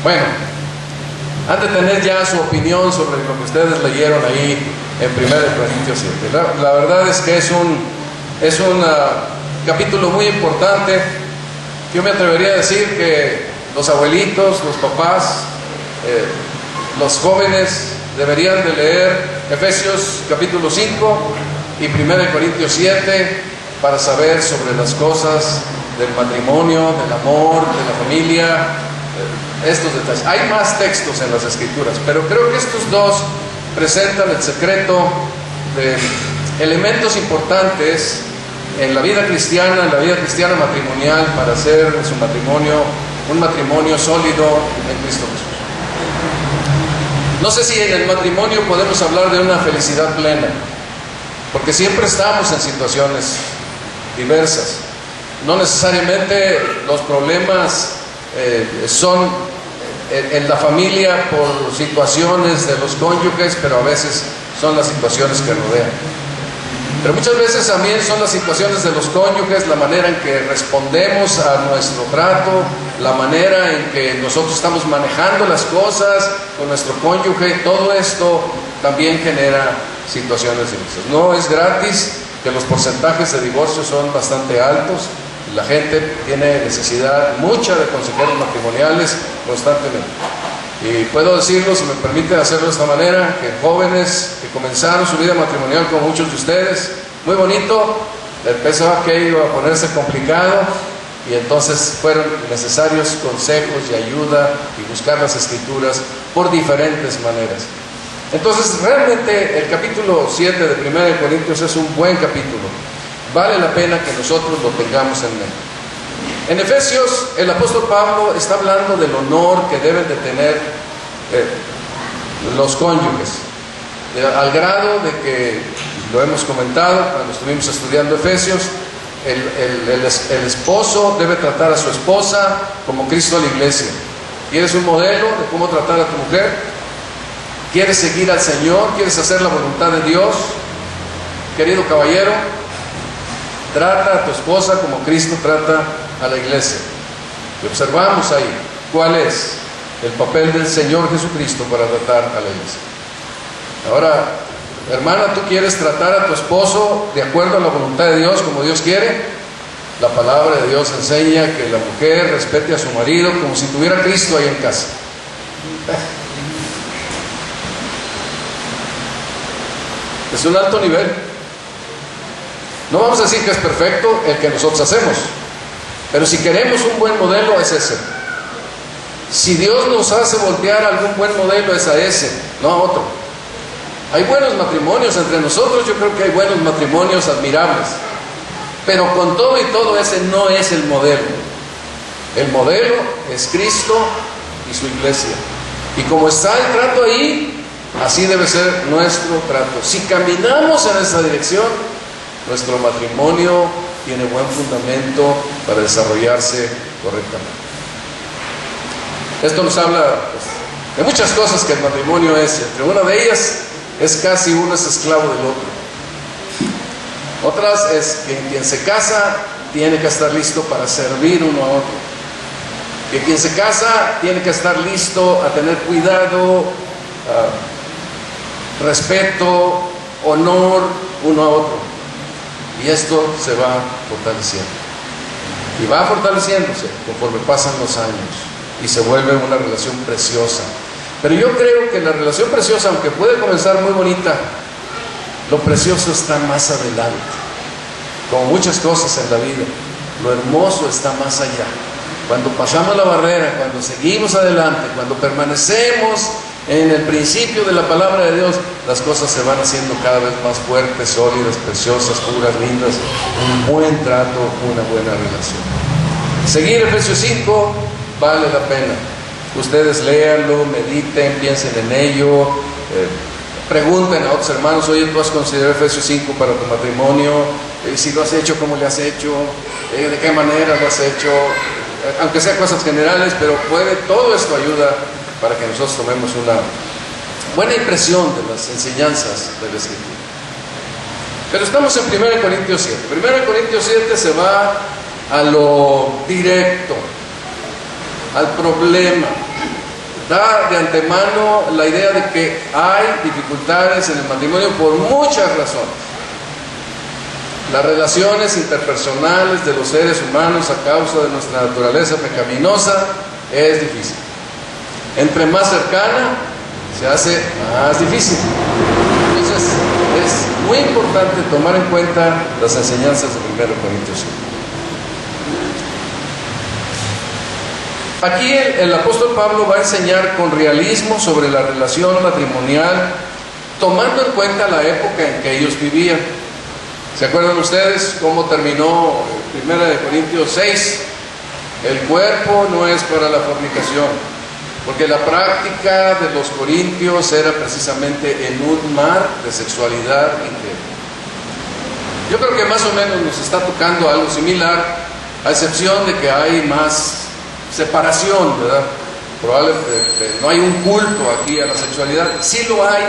Bueno, han de tener ya su opinión sobre lo que ustedes leyeron ahí en 1 Corintios 7. La verdad es que es un capítulo muy importante. Yo me atrevería a decir que los abuelitos, los papás, los jóvenes deberían de leer Efesios capítulo 5 y 1 Corintios 7 para saber sobre las cosas del matrimonio, del amor, de la familia, estos detalles. Hay más textos en las Escrituras, pero creo que estos dos presentan el secreto de elementos importantes en la vida cristiana, matrimonial, para hacer de su matrimonio un matrimonio sólido en Cristo Jesús. No sé si en el matrimonio podemos hablar de una felicidad plena, porque siempre estamos en situaciones diversas. No necesariamente los problemas son en la familia por situaciones de los cónyuges, pero a veces son las situaciones que rodean. Pero muchas veces también son las situaciones de los cónyuges, la manera en que respondemos a nuestro trato, la manera en que nosotros estamos manejando las cosas con nuestro cónyuge. Todo esto también genera situaciones diversas. No es gratis que los porcentajes de divorcio son bastante altos. La gente tiene necesidad mucha de consejeros matrimoniales constantemente. Y puedo decirlo, si me permiten hacerlo de esta manera, que jóvenes que comenzaron su vida matrimonial como muchos de ustedes, muy bonito, empezó que iba a ponerse complicado, y entonces fueron necesarios consejos y ayuda y buscar las Escrituras por diferentes maneras. Entonces realmente el capítulo 7 de 1 Corintios es un buen capítulo. Vale la pena que nosotros lo tengamos en mente. En Efesios, el apóstol Pablo está hablando del honor que deben de tener los cónyuges, al grado de que, lo hemos comentado cuando estuvimos estudiando Efesios, el esposo debe tratar a su esposa como Cristo a la iglesia. ¿Quieres un modelo de cómo tratar a tu mujer? ¿Quieres seguir al Señor? ¿Quieres hacer la voluntad de Dios? Querido caballero, trata a tu esposa como Cristo trata a la iglesia. Y observamos ahí cuál es el papel del Señor Jesucristo para tratar a la iglesia. Ahora, hermana, ¿tú quieres tratar a tu esposo de acuerdo a la voluntad de Dios, como Dios quiere? La palabra de Dios enseña que la mujer respete a su marido como si tuviera a Cristo ahí en casa. Es un alto nivel. No vamos a decir que es perfecto el que nosotros hacemos, pero si queremos un buen modelo es ese. Si Dios nos hace voltear algún buen modelo es a ese, no a otro. Hay buenos matrimonios entre nosotros, yo creo que hay buenos matrimonios admirables, pero con todo y todo ese no es el modelo. El modelo es Cristo y su iglesia, y como está el trato ahí, así debe ser nuestro trato. Si caminamos en esa dirección, nuestro matrimonio tiene buen fundamento para desarrollarse correctamente. Esto nos habla de muchas cosas que el matrimonio es. Entre una de ellas es casi uno es esclavo del otro. Otras es que quien se casa tiene que estar listo para servir uno a otro. Que quien se casa tiene que estar listo a tener cuidado, respeto, honor uno a otro. Y esto se va fortaleciendo. Y va fortaleciéndose conforme pasan los años. Y se vuelve una relación preciosa. Pero yo creo que la relación preciosa, aunque puede comenzar muy bonita, lo precioso está más adelante. Como muchas cosas en la vida, lo hermoso está más allá. Cuando pasamos la barrera, cuando seguimos adelante, cuando permanecemos en el principio de la palabra de Dios, las cosas se van haciendo cada vez más fuertes, sólidas, preciosas, puras, lindas. Un buen trato, una buena relación. Seguir Efesios 5 vale la pena. Ustedes léanlo, mediten, piensen en ello, pregunten a otros hermanos: oye, ¿tú has considerado Efesios 5 para tu matrimonio? Si lo has hecho, ¿cómo le has hecho? ¿De qué manera lo has hecho? Aunque sean cosas generales, pero todo esto ayuda para que nosotros tomemos una buena impresión de las enseñanzas de la Escritura. Pero estamos en 1 Corintios 7. 1 Corintios 7 se va a lo directo, al problema. da de antemano la idea de que hay dificultades en el matrimonio por muchas razones. Las relaciones interpersonales de los seres humanos a causa de nuestra naturaleza pecaminosa es difícil. Entre más cercana, se hace más difícil. Entonces, es muy importante tomar en cuenta las enseñanzas de 1 Corintios 5. Aquí el apóstol Pablo va a enseñar con realismo sobre la relación matrimonial, tomando en cuenta la época en que ellos vivían. ¿Se acuerdan ustedes cómo terminó 1 Corintios 6? El cuerpo no es para la fornicación, porque la práctica de los corintios era precisamente en un mar de sexualidad increíble. Yo creo que más o menos nos está tocando algo similar, a excepción de que hay más separación, ¿verdad? Probablemente no hay un culto aquí a la sexualidad, sí lo hay,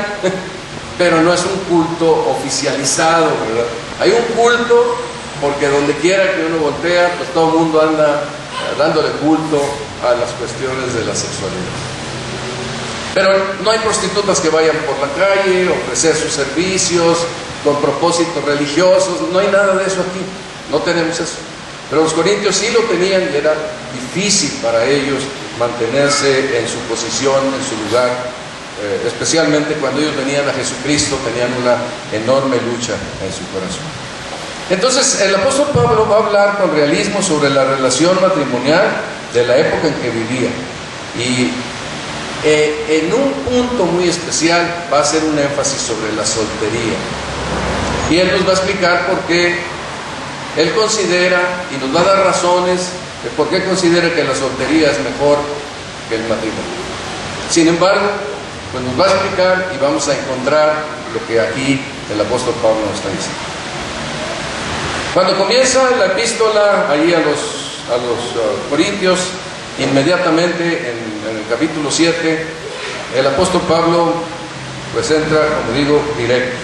pero no es un culto oficializado, ¿verdad? Hay un culto porque donde quiera que uno voltea, pues todo el mundo anda dándole culto a las cuestiones de la sexualidad. Pero no hay prostitutas que vayan por la calle, ofrecer sus servicios con propósitos religiosos, no hay nada de eso aquí, no tenemos eso. Pero los corintios sí lo tenían y era difícil para ellos mantenerse en su posición, en su lugar, especialmente cuando ellos venían a Jesucristo, tenían una enorme lucha en su corazón. Entonces el apóstol Pablo va a hablar con realismo sobre la relación matrimonial de la época en que vivía, y en un punto muy especial va a hacer un énfasis sobre la soltería, y él nos va a explicar por qué él considera, y nos va a dar razones de por qué considera que la soltería es mejor que el matrimonio. Sin embargo, pues nos va a explicar y vamos a encontrar lo que aquí el apóstol Pablo nos está diciendo. Cuando comienza la epístola ahí a los Corintios, inmediatamente en el capítulo 7, el apóstol Pablo pues entra, como digo, directo.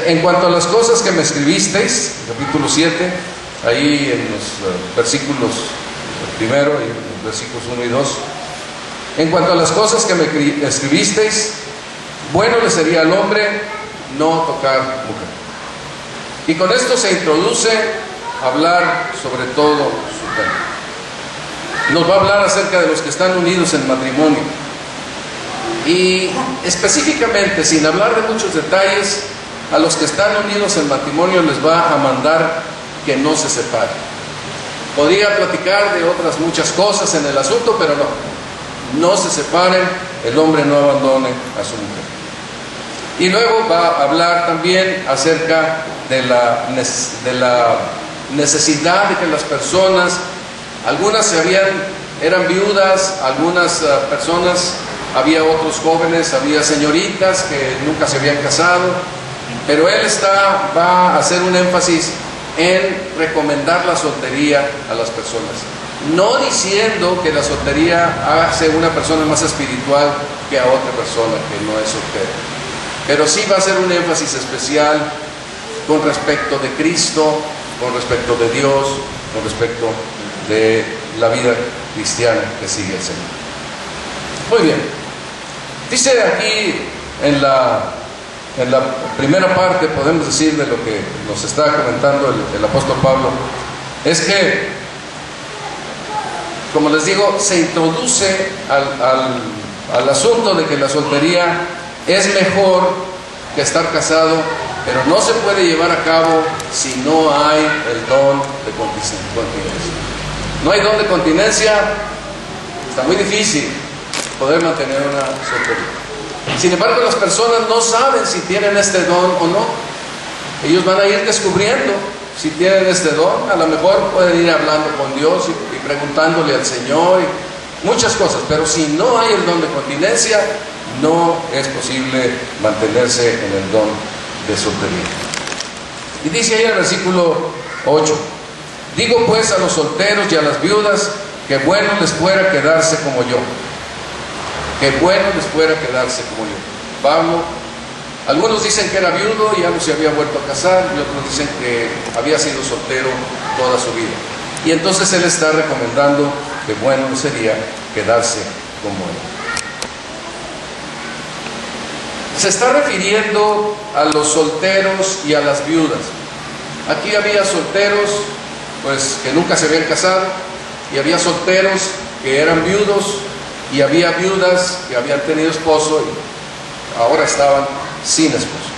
En cuanto a las cosas que me escribisteis, capítulo 7, ahí en los versículos primero y los versículos 1 y 2, en cuanto a las cosas que me escribisteis, bueno le sería al hombre no tocar mujer. Y con esto se introduce a hablar sobre todo su tema. Nos va a hablar acerca de los que están unidos en matrimonio. Y específicamente, sin hablar de muchos detalles, a los que están unidos en matrimonio les va a mandar que no se separen. Podría platicar de otras muchas cosas en el asunto, pero no se separen, el hombre no abandone a su mujer. Y luego va a hablar también acerca de la necesidad de que las personas, algunas eran viudas, algunas personas, había otros jóvenes, había señoritas que nunca se habían casado, pero él va a hacer un énfasis en recomendar la soltería a las personas, no diciendo que la soltería hace una persona más espiritual que a otra persona que no es soltera, pero sí va a hacer un énfasis especial con respecto de Cristo, con respecto de Dios, con respecto de la vida cristiana que sigue el Señor. Muy bien, dice aquí en la primera parte, podemos decir, de lo que nos está comentando el apóstol Pablo, es que, como les digo, se introduce al asunto de que la soltería es mejor que estar casado, pero no se puede llevar a cabo si no hay el don de continencia. No hay don de continencia, está muy difícil poder mantener una soltería. Sin embargo, las personas no saben si tienen este don o no. Ellos van a ir descubriendo si tienen este don. A lo mejor pueden ir hablando con Dios y preguntándole al Señor y muchas cosas, pero si no hay el don de continencia, no es posible mantenerse en el don de soltería. Y dice ahí el versículo 8: digo pues a los solteros y a las viudas que bueno les fuera quedarse como yo. Que bueno les fuera quedarse como yo. Pablo, algunos dicen que era viudo y ya no se había vuelto a casar, y otros dicen que había sido soltero toda su vida. Y entonces él está recomendando que bueno sería quedarse como Él. Se está refiriendo a los solteros y a las viudas. Aquí había solteros pues que nunca se habían casado, y había solteros que eran viudos, y había viudas que habían tenido esposo y ahora estaban sin esposo.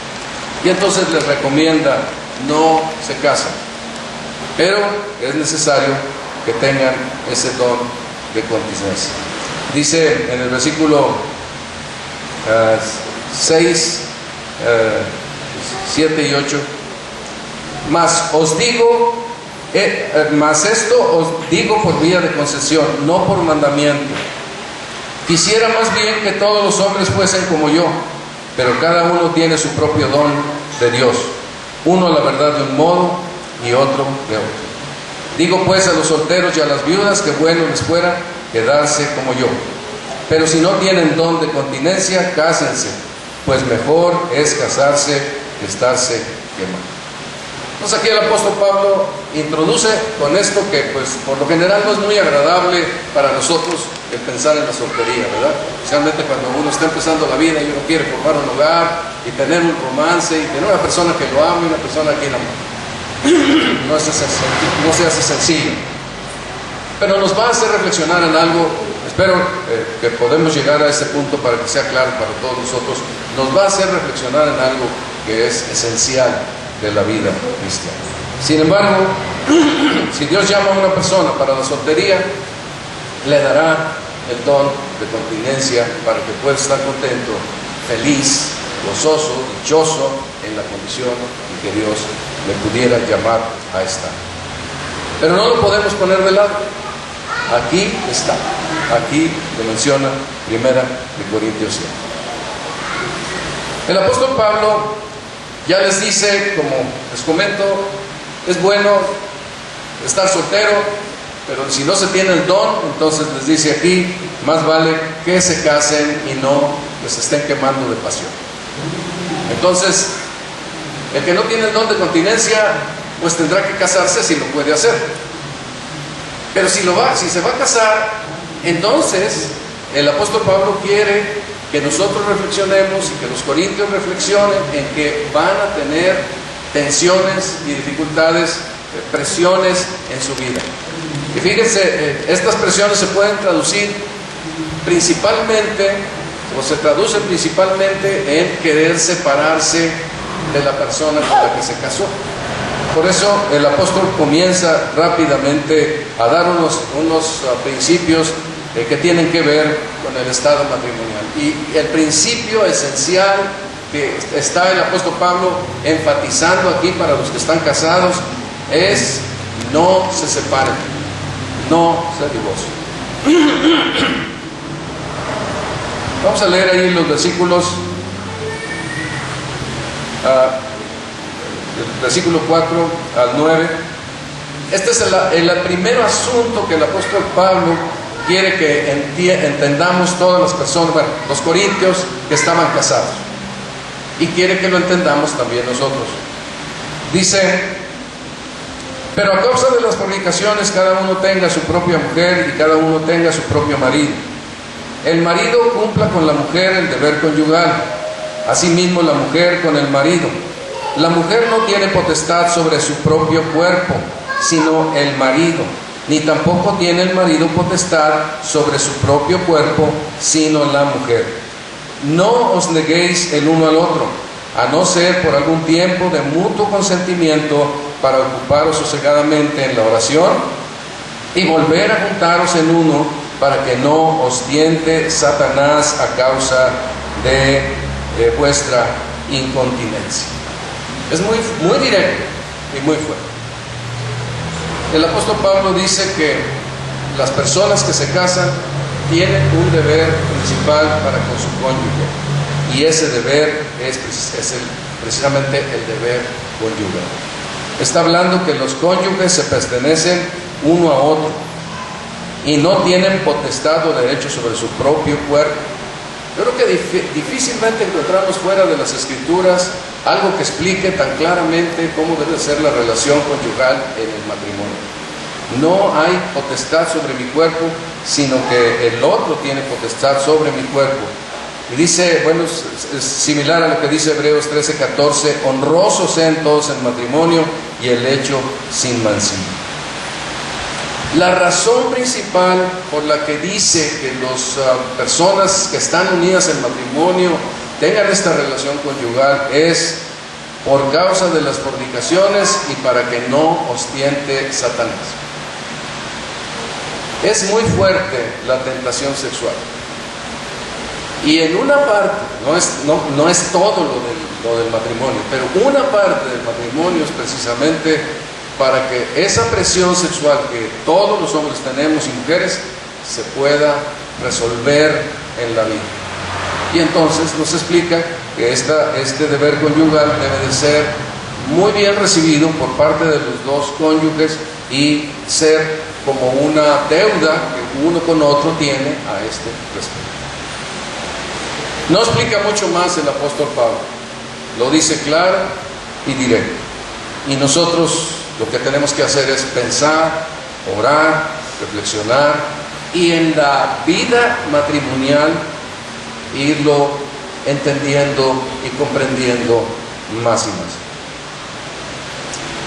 Y entonces les recomienda: no se casen, pero es necesario que tengan ese don de continencia. Dice en el versículo 6, 7 y 8: mas esto os digo por vía de concesión, no por mandamiento. Quisiera más bien que todos los hombres fuesen como yo, pero cada uno tiene su propio don de Dios, uno la verdad de un modo y otro de otro. Digo pues a los solteros y a las viudas que bueno les fuera quedarse como yo, pero si no tienen don de continencia, cásense, pues mejor es casarse que estarse quemando. Entonces aquí el apóstol Pablo introduce con esto que pues por lo general no es muy agradable para nosotros el pensar en la soltería, ¿verdad? Especialmente cuando uno está empezando la vida y uno quiere formar un hogar y tener un romance y tener una persona que lo ame y una persona que lo ama. No se hace sencillo, pero nos va a hacer reflexionar en algo. Espero que podamos llegar a ese punto para que sea claro para todos nosotros. Nos va a hacer reflexionar en algo que es esencial de la vida cristiana. Sin embargo, si Dios llama a una persona para la soltería, le dará el don de continencia para que pueda estar contento, feliz, gozoso, dichoso en la condición en que Dios le pudiera llamar a estar. Pero no lo podemos poner de lado. Aquí está. Aquí lo menciona 1 Corintios 7. El apóstol Pablo ya les dice, como les comento, es bueno estar soltero, pero si no se tiene el don, entonces les dice aquí, más vale que se casen y no les estén quemando de pasión. Entonces, el que no tiene el don de continencia, pues tendrá que casarse si lo puede hacer. Pero si se va a casar, entonces el apóstol Pablo quiere que nosotros reflexionemos y que los corintios reflexionen en que van a tener tensiones y dificultades, presiones en su vida. Y fíjense, estas presiones se pueden traducir principalmente, o se traducen principalmente en querer separarse de la persona con la que se casó. Por eso el apóstol comienza rápidamente a dar unos principios que tienen que ver con el estado matrimonial. Y el principio esencial que está el apóstol Pablo enfatizando aquí para los que están casados es: no se separen, no se divorcien. Vamos a leer ahí los versículos, del versículo 4 al 9. Este es el primer asunto que el apóstol Pablo quiere que entendamos todas las personas, bueno, los corintios que estaban casados, y quiere que lo entendamos también nosotros. Dice: pero a causa de las fornicaciones cada uno tenga su propia mujer y cada uno tenga su propio marido. El marido cumpla con la mujer el deber conyugal, asimismo la mujer con el marido. La mujer no tiene potestad sobre su propio cuerpo, sino el marido, ni tampoco tiene el marido potestad sobre su propio cuerpo, sino la mujer. No os neguéis el uno al otro, a no ser por algún tiempo de mutuo consentimiento, para ocuparos sosegadamente en la oración y volver a juntaros en uno, para que no os tiente Satanás a causa de vuestra incontinencia. Es muy directo y muy fuerte. El apóstol Pablo dice que las personas que se casan tienen un deber principal para con su cónyuge, y ese deber es precisamente el deber conyugal. Está hablando que los cónyuges se pertenecen uno a otro y no tienen potestad o derecho sobre su propio cuerpo. Yo creo que difícilmente encontramos fuera de las Escrituras algo que explique tan claramente cómo debe ser la relación conyugal en el matrimonio. No hay potestad sobre mi cuerpo, sino que el otro tiene potestad sobre mi cuerpo. Y dice, bueno, es similar a lo que dice Hebreos 13:14, honrosos sean todos el matrimonio y el hecho sin mancilla. La razón principal por la que dice que las personas que están unidas en matrimonio tengan esta relación conyugal es por causa de las fornicaciones y para que no ostiente Satanás. Es muy fuerte la tentación sexual. Y en una parte, no es todo lo del matrimonio, pero una parte del matrimonio es precisamente para que esa presión sexual que todos los hombres tenemos y mujeres se pueda resolver en la vida. Y entonces nos explica que este deber conyugal debe de ser muy bien recibido por parte de los dos cónyuges y ser como una deuda que uno con otro tiene a este respecto. No explica mucho más el apóstol Pablo, lo dice claro y directo. Y nosotros lo que tenemos que hacer es pensar, orar, reflexionar y en la vida matrimonial irlo entendiendo y comprendiendo más y más.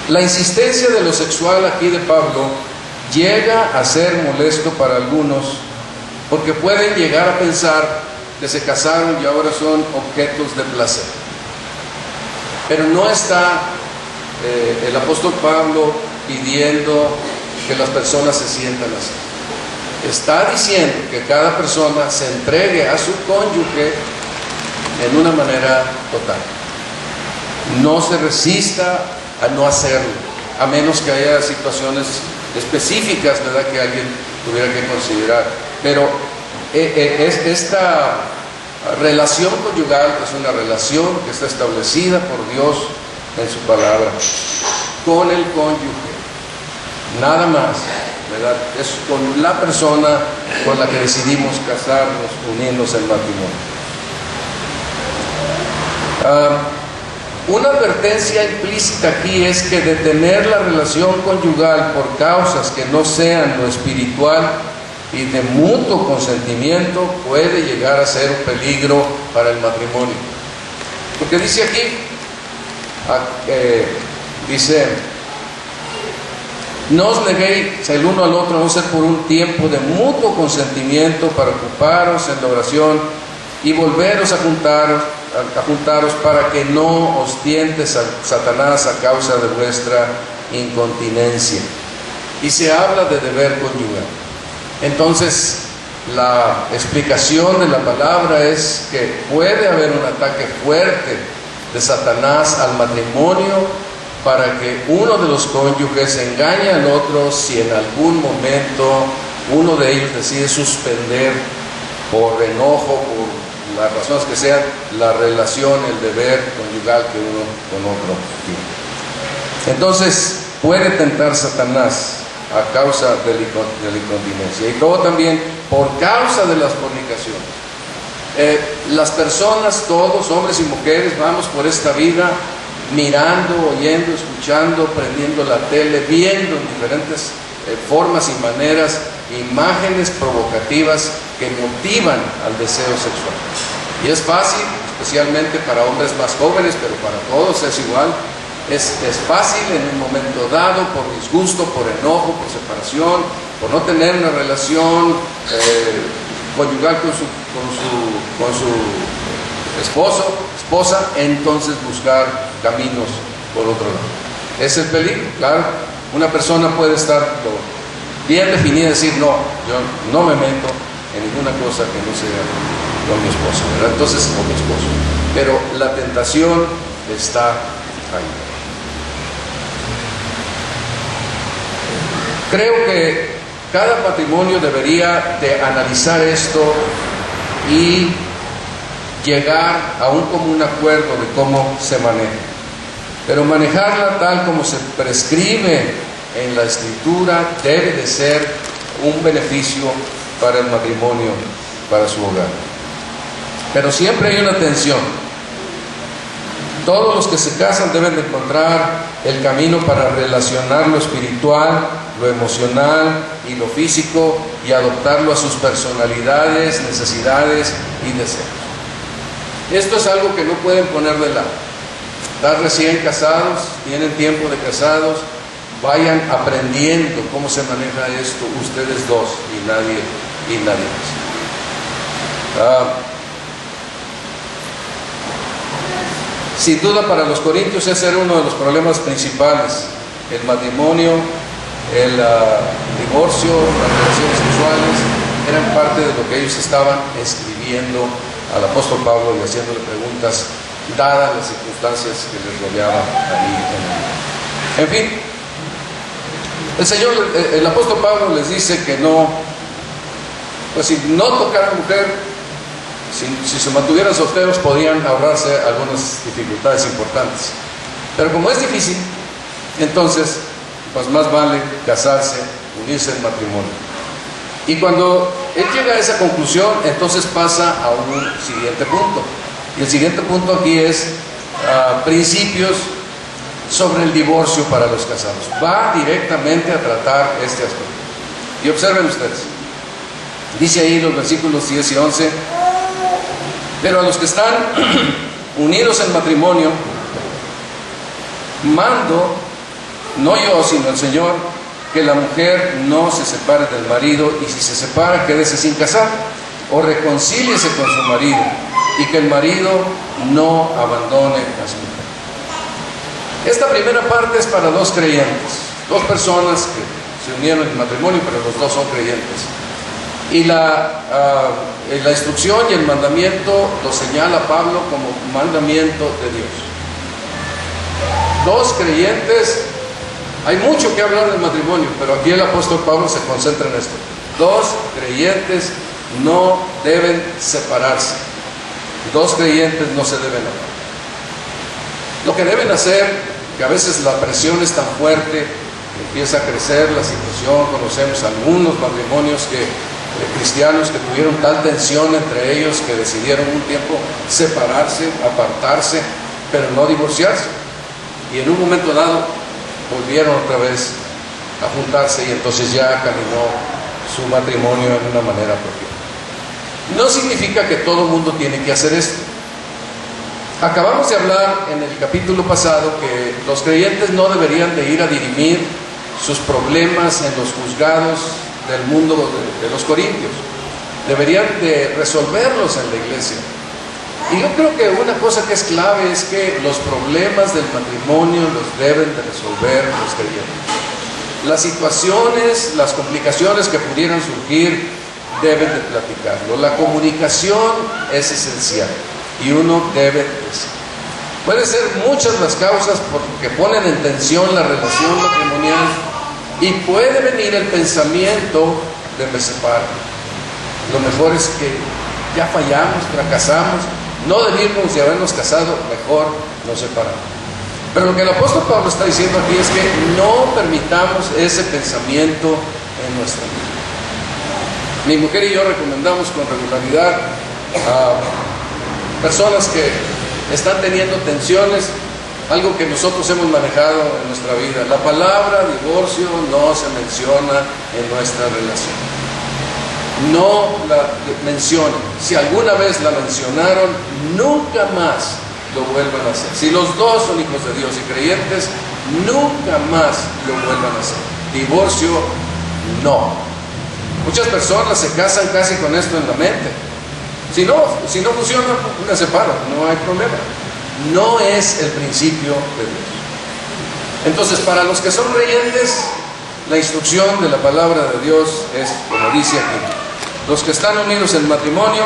La insistencia de lo sexual aquí de Pablo llega a ser molesto para algunos porque pueden llegar a pensar que se casaron y ahora son objetos de placer. Pero no está el apóstol Pablo pidiendo que las personas se sientan así. Está diciendo que cada persona se entregue a su cónyuge en una manera total. No se resista a no hacerlo, a menos que haya situaciones específicas, ¿verdad?, que alguien tuviera que considerar. Pero esta relación conyugal es una relación que está establecida por Dios en su palabra, con el cónyuge, nada más, ¿verdad? Es con la persona con la que decidimos casarnos, unirnos en matrimonio. Una advertencia implícita aquí es que detener la relación conyugal por causas que no sean lo espiritual y de mutuo consentimiento puede llegar a ser un peligro para el matrimonio. Porque dice aquí, no os neguéis el uno al otro, a no ser por un tiempo de mutuo consentimiento para ocuparos en la oración y volveros a juntaros para que no os tiente Satanás a causa de vuestra incontinencia. Y se habla de deber conyugal. Entonces, la explicación de la palabra es que puede haber un ataque fuerte de Satanás al matrimonio para que uno de los cónyuges engañe al otro si en algún momento uno de ellos decide suspender por enojo, por las razones que sean, la relación, el deber conyugal que uno con otro tiene. Entonces, puede tentar Satanás a causa de la incontinencia y todo también por causa de las fornicaciones. Las personas, todos, hombres y mujeres, vamos por esta vida mirando, oyendo, escuchando, prendiendo la tele, viendo en diferentes formas y maneras imágenes provocativas que motivan al deseo sexual. Y es fácil, especialmente para hombres más jóvenes, pero para todos es igual. Es fácil en un momento dado, por disgusto, por enojo, por separación, por no tener una relación conyugal con su esposa, entonces buscar caminos por otro lado. Es el peligro, claro. Una persona puede estar bien definida y decir, no, yo no me meto en ninguna cosa que no sea con mi esposa, ¿verdad? Entonces con mi esposo. Pero la tentación está ahí. Creo que cada matrimonio debería de analizar esto y llegar a un común acuerdo de cómo se maneja. Pero manejarla tal como se prescribe en la Escritura debe de ser un beneficio para el matrimonio, para su hogar. Pero siempre hay una tensión. Todos los que se casan deben de encontrar el camino para relacionar lo espiritual lo emocional y lo físico, y adoptarlo a sus personalidades, necesidades y deseos. Esto es algo que no pueden poner de lado. Están recién casados, tienen tiempo de casados, vayan aprendiendo cómo se maneja esto ustedes dos y nadie más. Sin duda para los corintios ese era uno de los problemas principales: el matrimonio, el divorcio, las relaciones sexuales eran parte de lo que ellos estaban escribiendo al apóstol Pablo y haciéndole preguntas dadas las circunstancias que les rodeaban ahí. En fin, el apóstol Pablo les dice que no, pues si no tocaran mujer, si se mantuvieran solteros, podían ahorrarse algunas dificultades importantes. Pero como es difícil, entonces pues más vale casarse, unirse en matrimonio. Y cuando él llega a esa conclusión, entonces pasa a un siguiente punto. Y el siguiente punto aquí es principios sobre el divorcio para los casados. Va directamente a tratar este aspecto. Y observen ustedes, dice ahí los versículos 10 y 11: pero a los que están unidos en matrimonio, mando, no yo, sino el Señor, que la mujer no se separe del marido, y si se separa, quédese sin casar, o reconcíliese con su marido, y que el marido no abandone a su mujer. Esta primera parte es para dos creyentes, dos personas que se unieron en matrimonio, pero los dos son creyentes. Y la instrucción y el mandamiento lo señala Pablo como mandamiento de Dios. Dos creyentes, hay mucho que hablar del matrimonio, pero aquí el apóstol Pablo se concentra en esto. Dos creyentes no deben separarse. Dos creyentes no se deben amar. Lo que deben hacer, que a veces la presión es tan fuerte, empieza a crecer la situación. Conocemos algunos matrimonios cristianos que tuvieron tal tensión entre ellos que decidieron un tiempo separarse, apartarse, pero no divorciarse. Y en un momento dado volvieron otra vez a juntarse, y entonces ya caminó su matrimonio de una manera propia. No significa que todo el mundo tiene que hacer esto. Acabamos de hablar en el capítulo pasado que los creyentes no deberían de ir a dirimir sus problemas en los juzgados del mundo de los corintios. Deberían de resolverlos en la iglesia. Y yo creo que una cosa que es clave es que los problemas del matrimonio los deben de resolver los creyentes. Las situaciones, las complicaciones que pudieran surgir, deben de platicarlo. La comunicación es esencial y uno debe decir. Pueden ser muchas las causas que ponen en tensión la relación matrimonial, y puede venir el pensamiento de me separo. Lo mejor es que ya fallamos, fracasamos, no debimos de habernos casado, mejor nos separamos. Pero lo que el apóstol Pablo está diciendo aquí es que no permitamos ese pensamiento en nuestra vida. Mi mujer y yo recomendamos con regularidad a personas que están teniendo tensiones, algo que nosotros hemos manejado en nuestra vida. La palabra divorcio no se menciona en nuestra relación. No la mencionen. Si alguna vez la mencionaron, nunca más lo vuelvan a hacer. Si los dos son hijos de Dios y creyentes, nunca más lo vuelvan a hacer. Divorcio, no. Muchas personas se casan casi con esto en la mente. Si no funciona, me separo, no hay problema. No es el principio de Dios. Entonces, para los que son creyentes, la instrucción de la palabra de Dios es, como dice aquí: los que están unidos en matrimonio,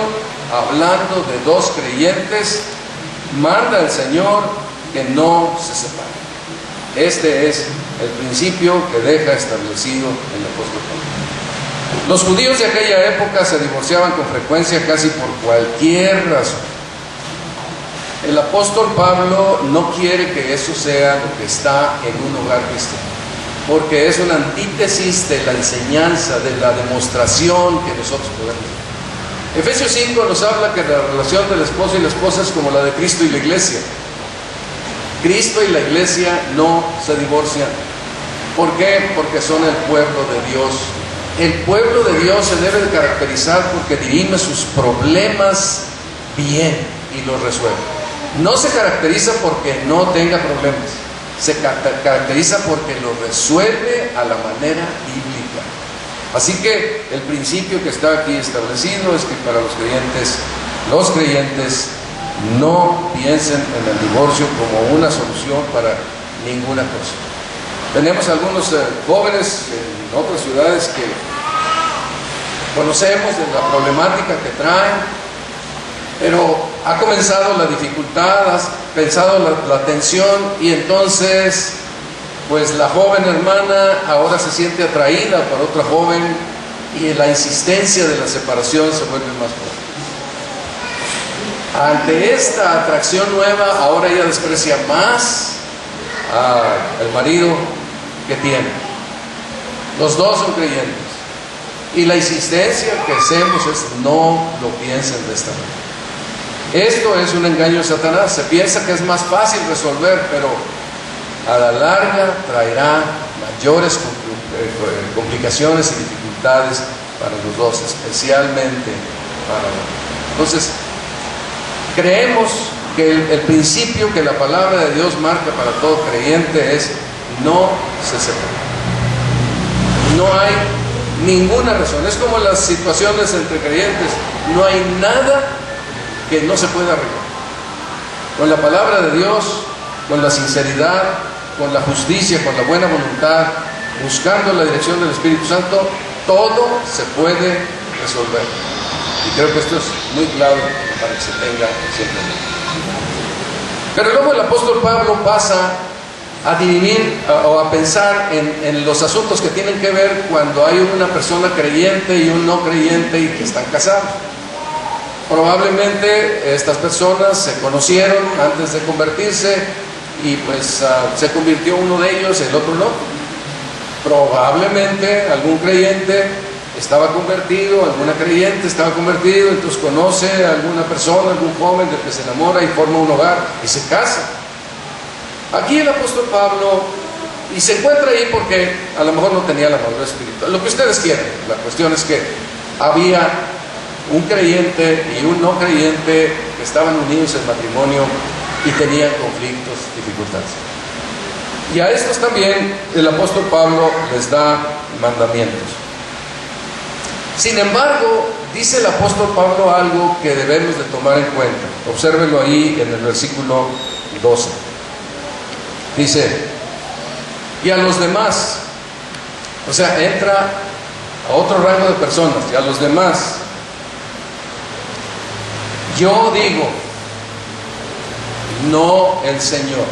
hablando de dos creyentes, manda el Señor que no se separen. Este es el principio que deja establecido el apóstol Pablo. Los judíos de aquella época se divorciaban con frecuencia casi por cualquier razón. El apóstol Pablo no quiere que eso sea lo que está en un hogar cristiano, porque es una antítesis de la enseñanza, de la demostración que nosotros podemos hacer. Efesios 5 nos habla que la relación del esposo y la esposa es como la de Cristo y la iglesia. Cristo y la iglesia no se divorcian. ¿Por qué? Porque son el pueblo de Dios. El pueblo de Dios se debe de caracterizar porque dirime sus problemas bien y los resuelve. No se caracteriza porque no tenga problemas, se caracteriza porque los resuelve a la manera bíblica. Así que el principio que está aquí establecido es que para los creyentes no piensen en el divorcio como una solución para ninguna cosa. Tenemos algunos jóvenes en otras ciudades que conocemos de la problemática que traen, pero ha comenzado la dificultad, ha pensado la tensión, y entonces pues la joven hermana ahora se siente atraída por otra joven y la insistencia de la separación se vuelve más fuerte. Ante esta atracción nueva, ahora ella desprecia más al marido que tiene. Los dos son creyentes y la insistencia que hacemos es: no lo piensen de esta manera. Esto es un engaño de Satanás. Se piensa que es más fácil resolver, pero a la larga traerá mayores complicaciones y dificultades para los dos, especialmente para los. Entonces, creemos que el principio que la palabra de Dios marca para todo creyente es: no se separen. No hay ninguna razón. Es como las situaciones entre creyentes: no hay nada que no se pueda arreglar. Con la palabra de Dios, con la sinceridad, con la justicia, con la buena voluntad, buscando la dirección del Espíritu Santo, todo se puede resolver. Y creo que esto es muy claro para que se tenga siempre. Pero luego el apóstol Pablo pasa a dividir o a pensar en los asuntos que tienen que ver cuando hay una persona creyente y un no creyente y que están casados. Probablemente estas personas se conocieron antes de convertirse y pues se convirtió uno de ellos, el otro no. Probablemente algún creyente estaba convertido, alguna creyente estaba convertido, entonces conoce a alguna persona, algún joven del que se enamora y forma un hogar y se casa. Aquí el apóstol Pablo, y se encuentra ahí porque a lo mejor no tenía la madurez espiritual, lo que ustedes quieran. La cuestión es que había un creyente y un no creyente que estaban unidos en matrimonio y tenían conflictos, dificultades. Y a estos también el apóstol Pablo les da mandamientos. Sin embargo, dice el apóstol Pablo algo que debemos de tomar en cuenta. Obsérvenlo ahí en el versículo 12. Dice: y a los demás, o sea, entra a otro rango de personas, y a los demás, yo digo, no el Señor.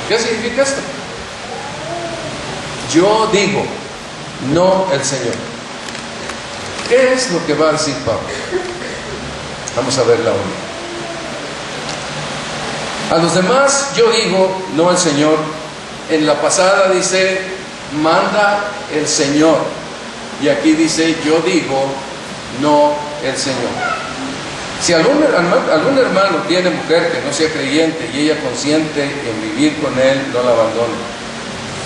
¿Qué significa esto? Yo digo, no el Señor. ¿Qué es lo que va a decir Pablo? Vamos a ver la una. A los demás yo digo, no el Señor. En la pasada dice, manda el Señor. Y aquí dice, yo digo, no el Señor. Si algún hermano tiene mujer que no sea creyente y ella consiente en vivir con él, no la abandone.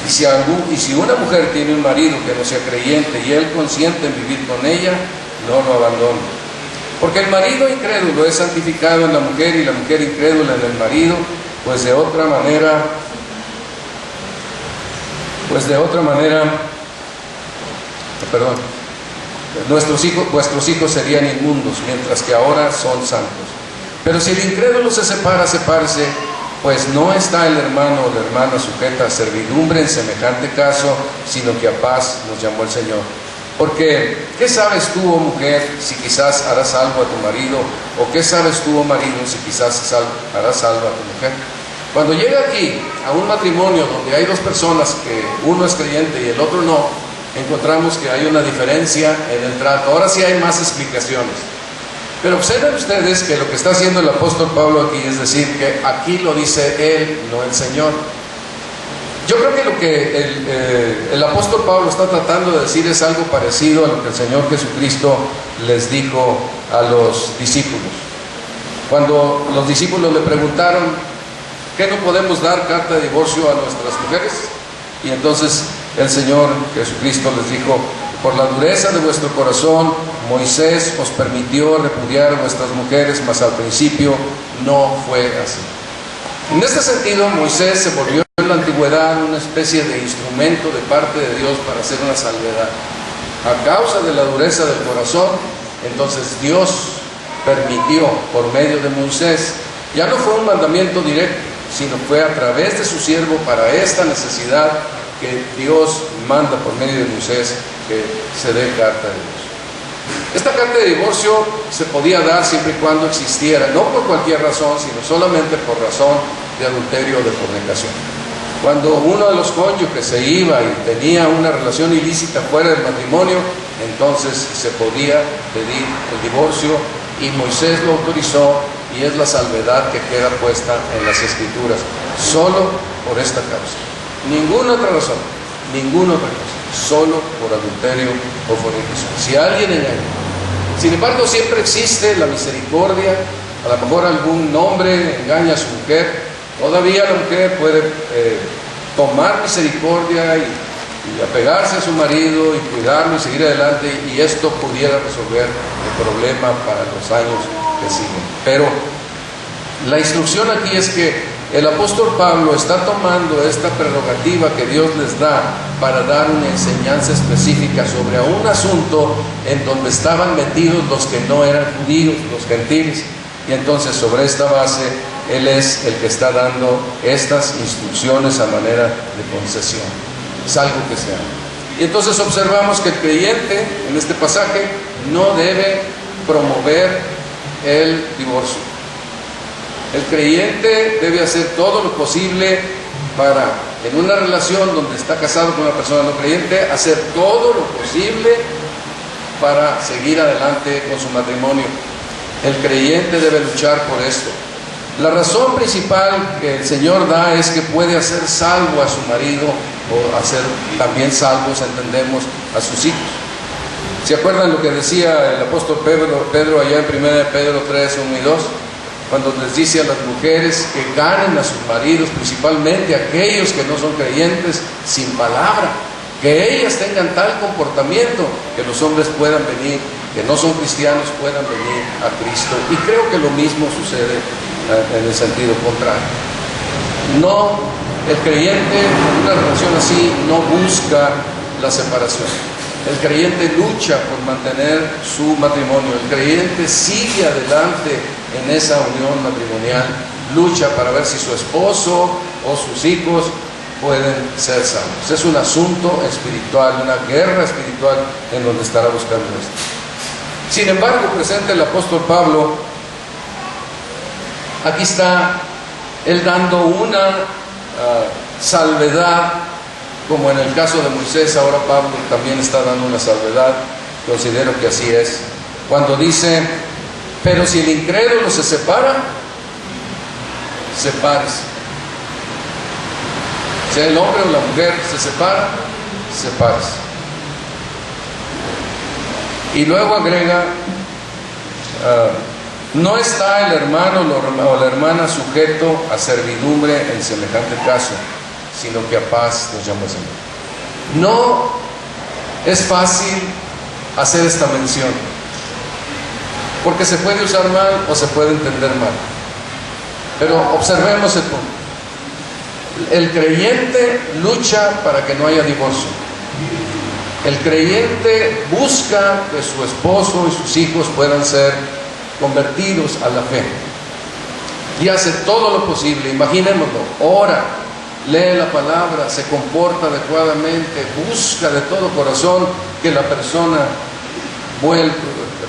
Y si una mujer tiene un marido que no sea creyente y él consiente en vivir con ella, no lo abandone. Porque el marido incrédulo es santificado en la mujer y la mujer incrédula en el marido, pues de otra manera, vuestros hijos serían inmundos, mientras que ahora son santos. Pero si el incrédulo se separa, sepárese, pues no está el hermano o la hermana sujeta a servidumbre en semejante caso, sino que a paz nos llamó el Señor. Porque, ¿qué sabes tú, oh mujer, si quizás harás salvo a tu marido? ¿O qué sabes tú, oh marido, si quizás harás salvo a tu mujer? Cuando llega aquí a un matrimonio donde hay dos personas, que uno es creyente y el otro no, encontramos que hay una diferencia en el trato. Ahora sí hay más explicaciones. Pero observen ustedes que lo que está haciendo el apóstol Pablo aquí es decir que aquí lo dice él, no el Señor. Yo creo que lo que el apóstol Pablo está tratando de decir es algo parecido a lo que el Señor Jesucristo les dijo a los discípulos. Cuando los discípulos le preguntaron, ¿qué no podemos dar carta de divorcio a nuestras mujeres? Y entonces el Señor Jesucristo les dijo: por la dureza de vuestro corazón, Moisés os permitió repudiar a vuestras mujeres, mas al principio no fue así. En este sentido, Moisés se volvió en la antigüedad una especie de instrumento de parte de Dios para hacer una salvedad. A causa de la dureza del corazón, entonces Dios permitió por medio de Moisés, ya no fue un mandamiento directo, sino fue a través de su siervo para esta necesidad que Dios manda por medio de Moisés que se dé carta de divorcio. Esta carta de divorcio se podía dar siempre y cuando existiera, no por cualquier razón, sino solamente por razón de adulterio o de fornicación. Cuando uno de los cónyuges se iba y tenía una relación ilícita fuera del matrimonio, entonces se podía pedir el divorcio, y Moisés lo autorizó, y es la salvedad que queda puesta en las Escrituras, solo por esta causa. Ninguna otra razón, ninguna otra cosa, solo por adulterio o fornicación. Si alguien engaña. Sin embargo, siempre existe la misericordia. A lo mejor algún hombre engaña a su mujer, todavía la mujer puede tomar misericordia y apegarse a su marido y cuidarlo y seguir adelante, y esto pudiera resolver el problema para los años que siguen. Pero la instrucción aquí es que el apóstol Pablo está tomando esta prerrogativa que Dios les da para dar una enseñanza específica sobre un asunto en donde estaban metidos los que no eran judíos, los gentiles. Y entonces, sobre esta base, Él es el que está dando estas instrucciones a manera de concesión. Es algo que se hace. Y entonces observamos que el creyente, en este pasaje, no debe promover el divorcio. El creyente debe hacer todo lo posible para, en una relación donde está casado con una persona no creyente, hacer todo lo posible para seguir adelante con su matrimonio. El creyente debe luchar por esto. La razón principal que el Señor da es que puede hacer salvo a su marido, o hacer también salvos, entendemos, a sus hijos. ¿Se acuerdan lo que decía el apóstol Pedro allá en 1 Pedro 3, 1 y 2? Cuando les dice a las mujeres que ganen a sus maridos, principalmente aquellos que no son creyentes, sin palabra, que ellas tengan tal comportamiento que los hombres puedan venir, que no son cristianos, puedan venir a Cristo. Y creo que lo mismo sucede en el sentido contrario. No, el creyente en una relación así no busca la separación. El creyente lucha por mantener su matrimonio. El creyente sigue adelante en esa unión matrimonial, lucha para ver si su esposo o sus hijos pueden ser salvos. Es un asunto espiritual, una guerra espiritual en donde estará buscando esto. Sin embargo, presenta el apóstol Pablo, aquí está él dando una salvedad, como en el caso de Moisés. Ahora Pablo también está dando una salvedad. Considero que así es, cuando dice: pero si el incrédulo se separa, sepárese. Sea el hombre o la mujer se separa, sepárese. Y luego agrega: no está el hermano o la hermana sujeto a servidumbre en semejante caso, sino que a paz nos llama el Señor. No es fácil hacer esta mención, porque se puede usar mal o se puede entender mal. Pero observemos el punto. El creyente lucha para que no haya divorcio. El creyente busca que su esposo y sus hijos puedan ser convertidos a la fe, y hace todo lo posible. Imaginémoslo, ora, lee la palabra, se comporta adecuadamente, busca de todo corazón que la persona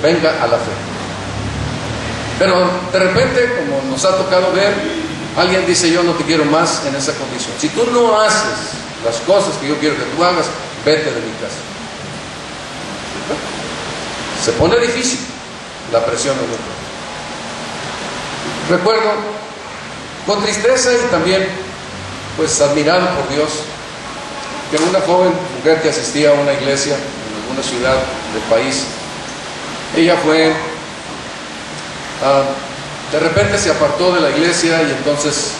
venga a la fe. Pero de repente, como nos ha tocado ver, alguien dice: yo no te quiero más en esa condición. Si tú no haces las cosas que yo quiero que tú hagas, vete de mi casa. Se pone difícil la presión en otro. Recuerdo con tristeza y también pues admirado por Dios que una joven mujer que asistía a una iglesia en alguna ciudad del país, ella fue de repente se apartó de la iglesia y entonces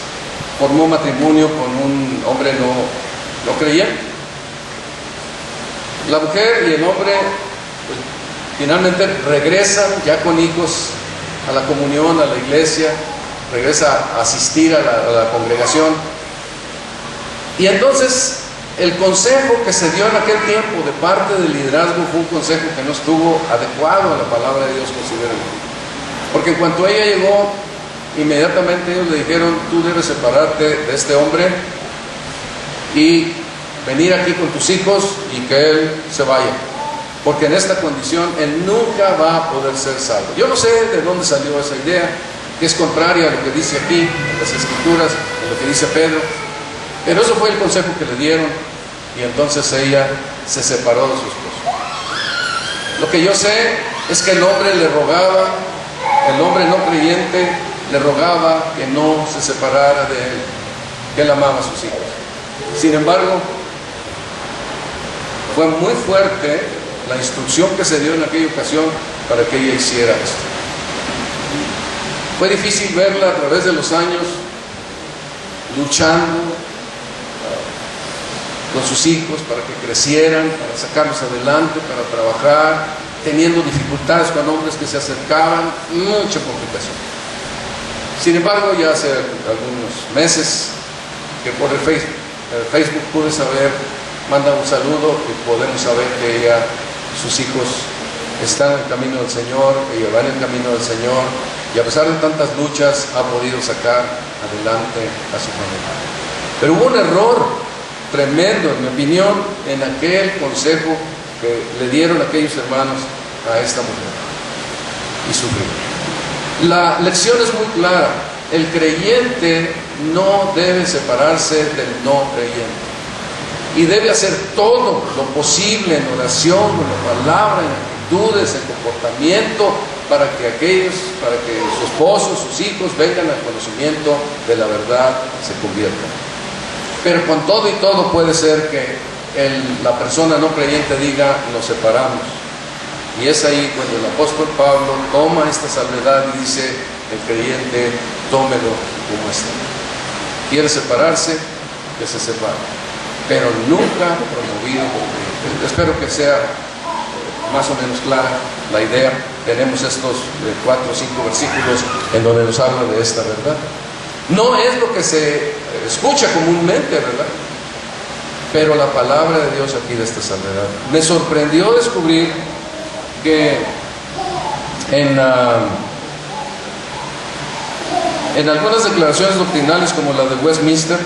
formó matrimonio con un hombre no creyente. La mujer y el hombre pues, finalmente regresan ya con hijos a la comunión, a la iglesia, regresa a asistir a la congregación. Y entonces el consejo que se dio en aquel tiempo de parte del liderazgo fue un consejo que no estuvo adecuado a la palabra de Dios, considero. Porque en cuanto ella llegó, inmediatamente ellos le dijeron: tú debes separarte de este hombre y venir aquí con tus hijos y que él se vaya, porque en esta condición él nunca va a poder ser salvo. Yo no sé de dónde salió esa idea, que es contraria a lo que dice aquí en las Escrituras, a lo que dice Pedro, pero eso fue el consejo que le dieron, y entonces ella se separó de su esposo. Lo que yo sé es que el hombre le rogaba, el hombre no creyente le rogaba que no se separara de él, que él amaba a sus hijos. Sin embargo, fue muy fuerte la instrucción que se dio en aquella ocasión para que ella hiciera esto. Fue difícil verla a través de los años luchando con sus hijos para que crecieran, para sacarlos adelante, para trabajar, teniendo dificultades con hombres que se acercaban, mucha complicación. Sin embargo, ya hace algunos meses que por el Facebook pude saber, manda un saludo y podemos saber que ella, sus hijos están en el camino del Señor, ella va en el camino del Señor, y a pesar de tantas luchas ha podido sacar adelante a su familia. Pero hubo un error tremendo, en mi opinión, en aquel consejo que le dieron aquellos hermanos a esta mujer y su vida. La lección es muy clara: el creyente no debe separarse del no creyente, y debe hacer todo lo posible en oración, con la palabra, en actitudes, en comportamiento, para que su esposo, sus hijos vengan al conocimiento de la verdad, se conviertan. Pero con todo y todo puede ser que la persona no creyente diga: nos separamos. Y es ahí cuando el apóstol Pablo toma esta salvedad y dice: el creyente, tómelo como está. Quiere separarse, que se separe, pero nunca promovido por creyente. Espero que sea más o menos clara la idea. Tenemos estos 4 o 5 versículos en donde nos habla de esta verdad. No es lo que se escucha comúnmente, ¿verdad? Pero la palabra de Dios aquí de esta salvedad. Me sorprendió descubrir que en algunas declaraciones doctrinales, como la de Westminster,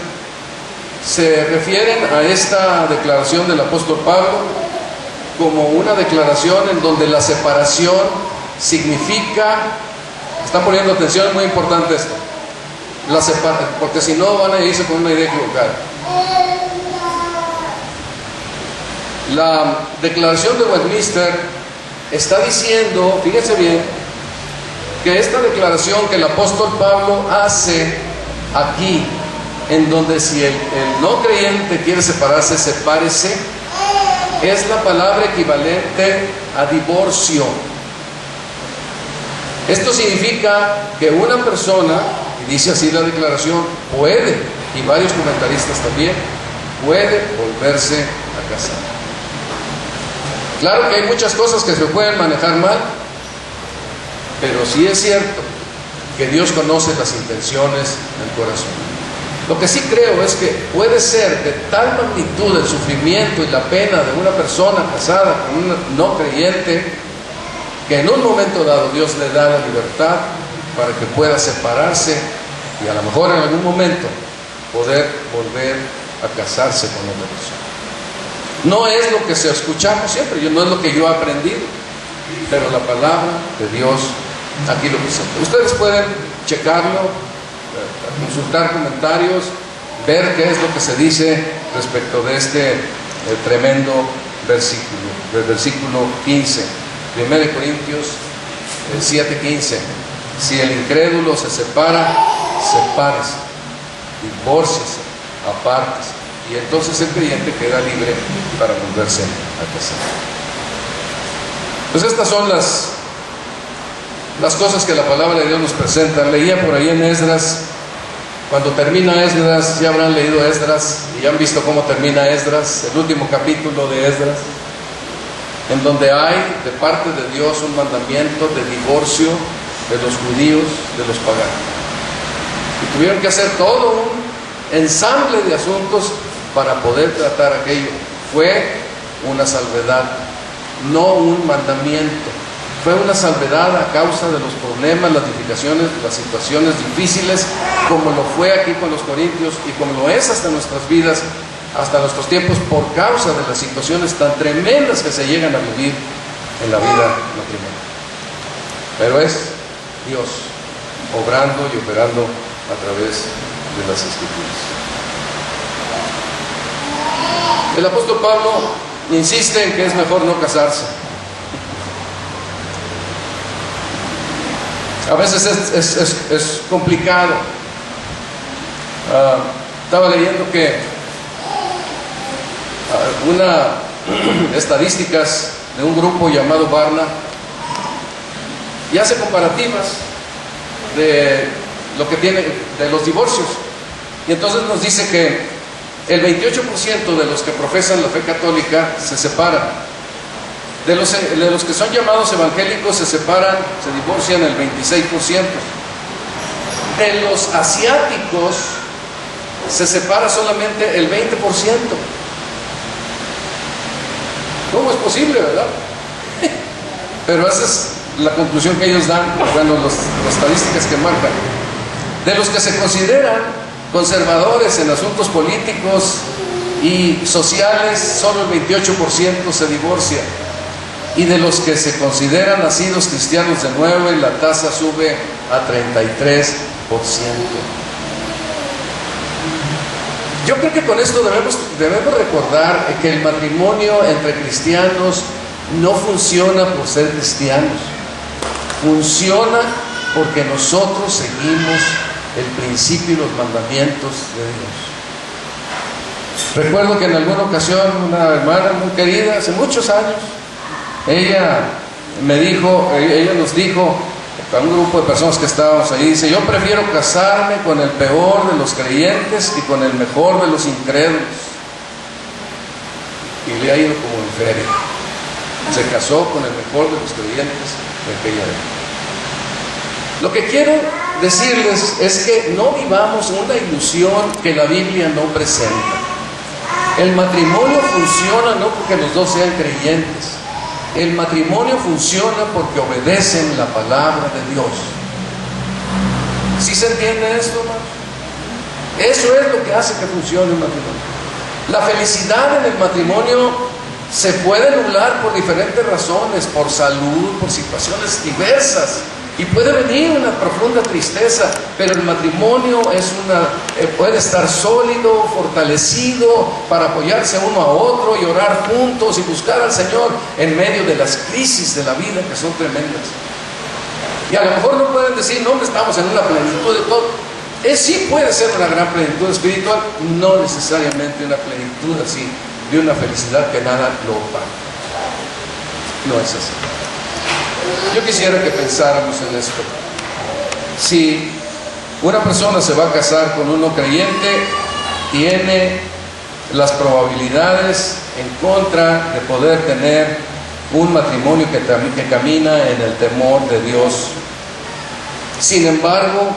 se refieren a esta declaración del apóstol Pablo como una declaración en donde la separación significa, están poniendo atención, es muy importante esto, porque si no van a irse con una idea equivocada. La declaración de Westminster está diciendo, fíjense bien, que esta declaración que el apóstol Pablo hace aquí, en donde si el no creyente quiere separarse, sepárese, es la palabra equivalente a divorcio. Esto significa que una persona, y dice así la declaración, puede, y varios comentaristas también, puede volverse a casar. Claro que hay muchas cosas que se pueden manejar mal, pero sí es cierto que Dios conoce las intenciones del corazón. Lo que sí creo es que puede ser de tal magnitud el sufrimiento y la pena de una persona casada con un no creyente, que en un momento dado Dios le da la libertad para que pueda separarse y a lo mejor en algún momento poder volver a casarse con otra persona. No es lo que se escuchamos siempre, no es lo que yo he aprendido, pero la palabra de Dios aquí lo presenta. Ustedes pueden checarlo, consultar comentarios, ver qué es lo que se dice respecto de este tremendo versículo, del versículo 15, 1 Corintios 7:15. Si el incrédulo se separa, sepárese, divórciese, apártese, y entonces el creyente queda libre para volverse a casar. Pues estas son las cosas que la palabra de Dios nos presenta. Leía por ahí en Esdras, Cuando termina Esdras, ya habrán leído Esdras y ya han visto cómo termina Esdras, el último capítulo de Esdras, en donde hay de parte de Dios un mandamiento de divorcio de los judíos de los paganos. Y tuvieron que hacer todo un ensamble de asuntos para poder tratar aquello. Fue una salvedad, no un mandamiento. Fue una salvedad a causa de los problemas, las edificaciones, las situaciones difíciles, como lo fue aquí con los corintios y como lo es hasta nuestras vidas, hasta nuestros tiempos, por causa de las situaciones tan tremendas que se llegan a vivir en la vida matrimonial. Pero es Dios obrando y operando a través de las Escrituras. El apóstol Pablo insiste en que es mejor no casarse. A veces es complicado. Estaba leyendo que estadísticas de un grupo llamado Barna y hace comparativas de lo que tiene de los divorcios, y entonces nos dice que el 28% de los que profesan la fe católica se separan. De los que son llamados evangélicos se separan, se divorcian el 26%. De los asiáticos se separa solamente el 20%. ¿Cómo es posible, verdad? Pero esa es la conclusión que ellos dan, bueno, las estadísticas que marcan. De los que se consideran conservadores en asuntos políticos y sociales, solo el 28% se divorcia. Y de los que se consideran nacidos cristianos de nuevo, la tasa sube a 33%. Yo creo que con esto debemos recordar que el matrimonio entre cristianos no funciona por ser cristianos. Funciona porque nosotros seguimos el principio y los mandamientos de Dios. Recuerdo que en alguna ocasión una hermana muy querida, hace muchos años, ella nos dijo a un grupo de personas que estábamos ahí, dice: yo prefiero casarme con el peor de los creyentes que con el mejor de los incrédulos. Y le ha ido como en feria. Se casó con el mejor de los creyentes de aquella época. Lo que quiero decirles es que no vivamos una ilusión que la Biblia no presenta. El matrimonio funciona no porque los dos sean creyentes. El matrimonio funciona porque obedecen la palabra de Dios. ¿Sí se entiende esto, hermano? Eso es lo que hace que funcione el matrimonio. La felicidad en el matrimonio se puede nublar por diferentes razones, por salud, por situaciones diversas, y puede venir una profunda tristeza, pero el matrimonio puede estar sólido, fortalecido, para apoyarse uno a otro y orar juntos y buscar al Señor en medio de las crisis de la vida, que son tremendas. Y a lo mejor no pueden decir: no, estamos en una plenitud de todo. Sí puede ser una gran plenitud espiritual, no necesariamente una plenitud así, de una felicidad que nada lo opaca. No es así. Yo quisiera que pensáramos en esto. Si una persona se va a casar con uno creyente, tiene las probabilidades en contra de poder tener un matrimonio que camina en el temor de Dios. Sin embargo,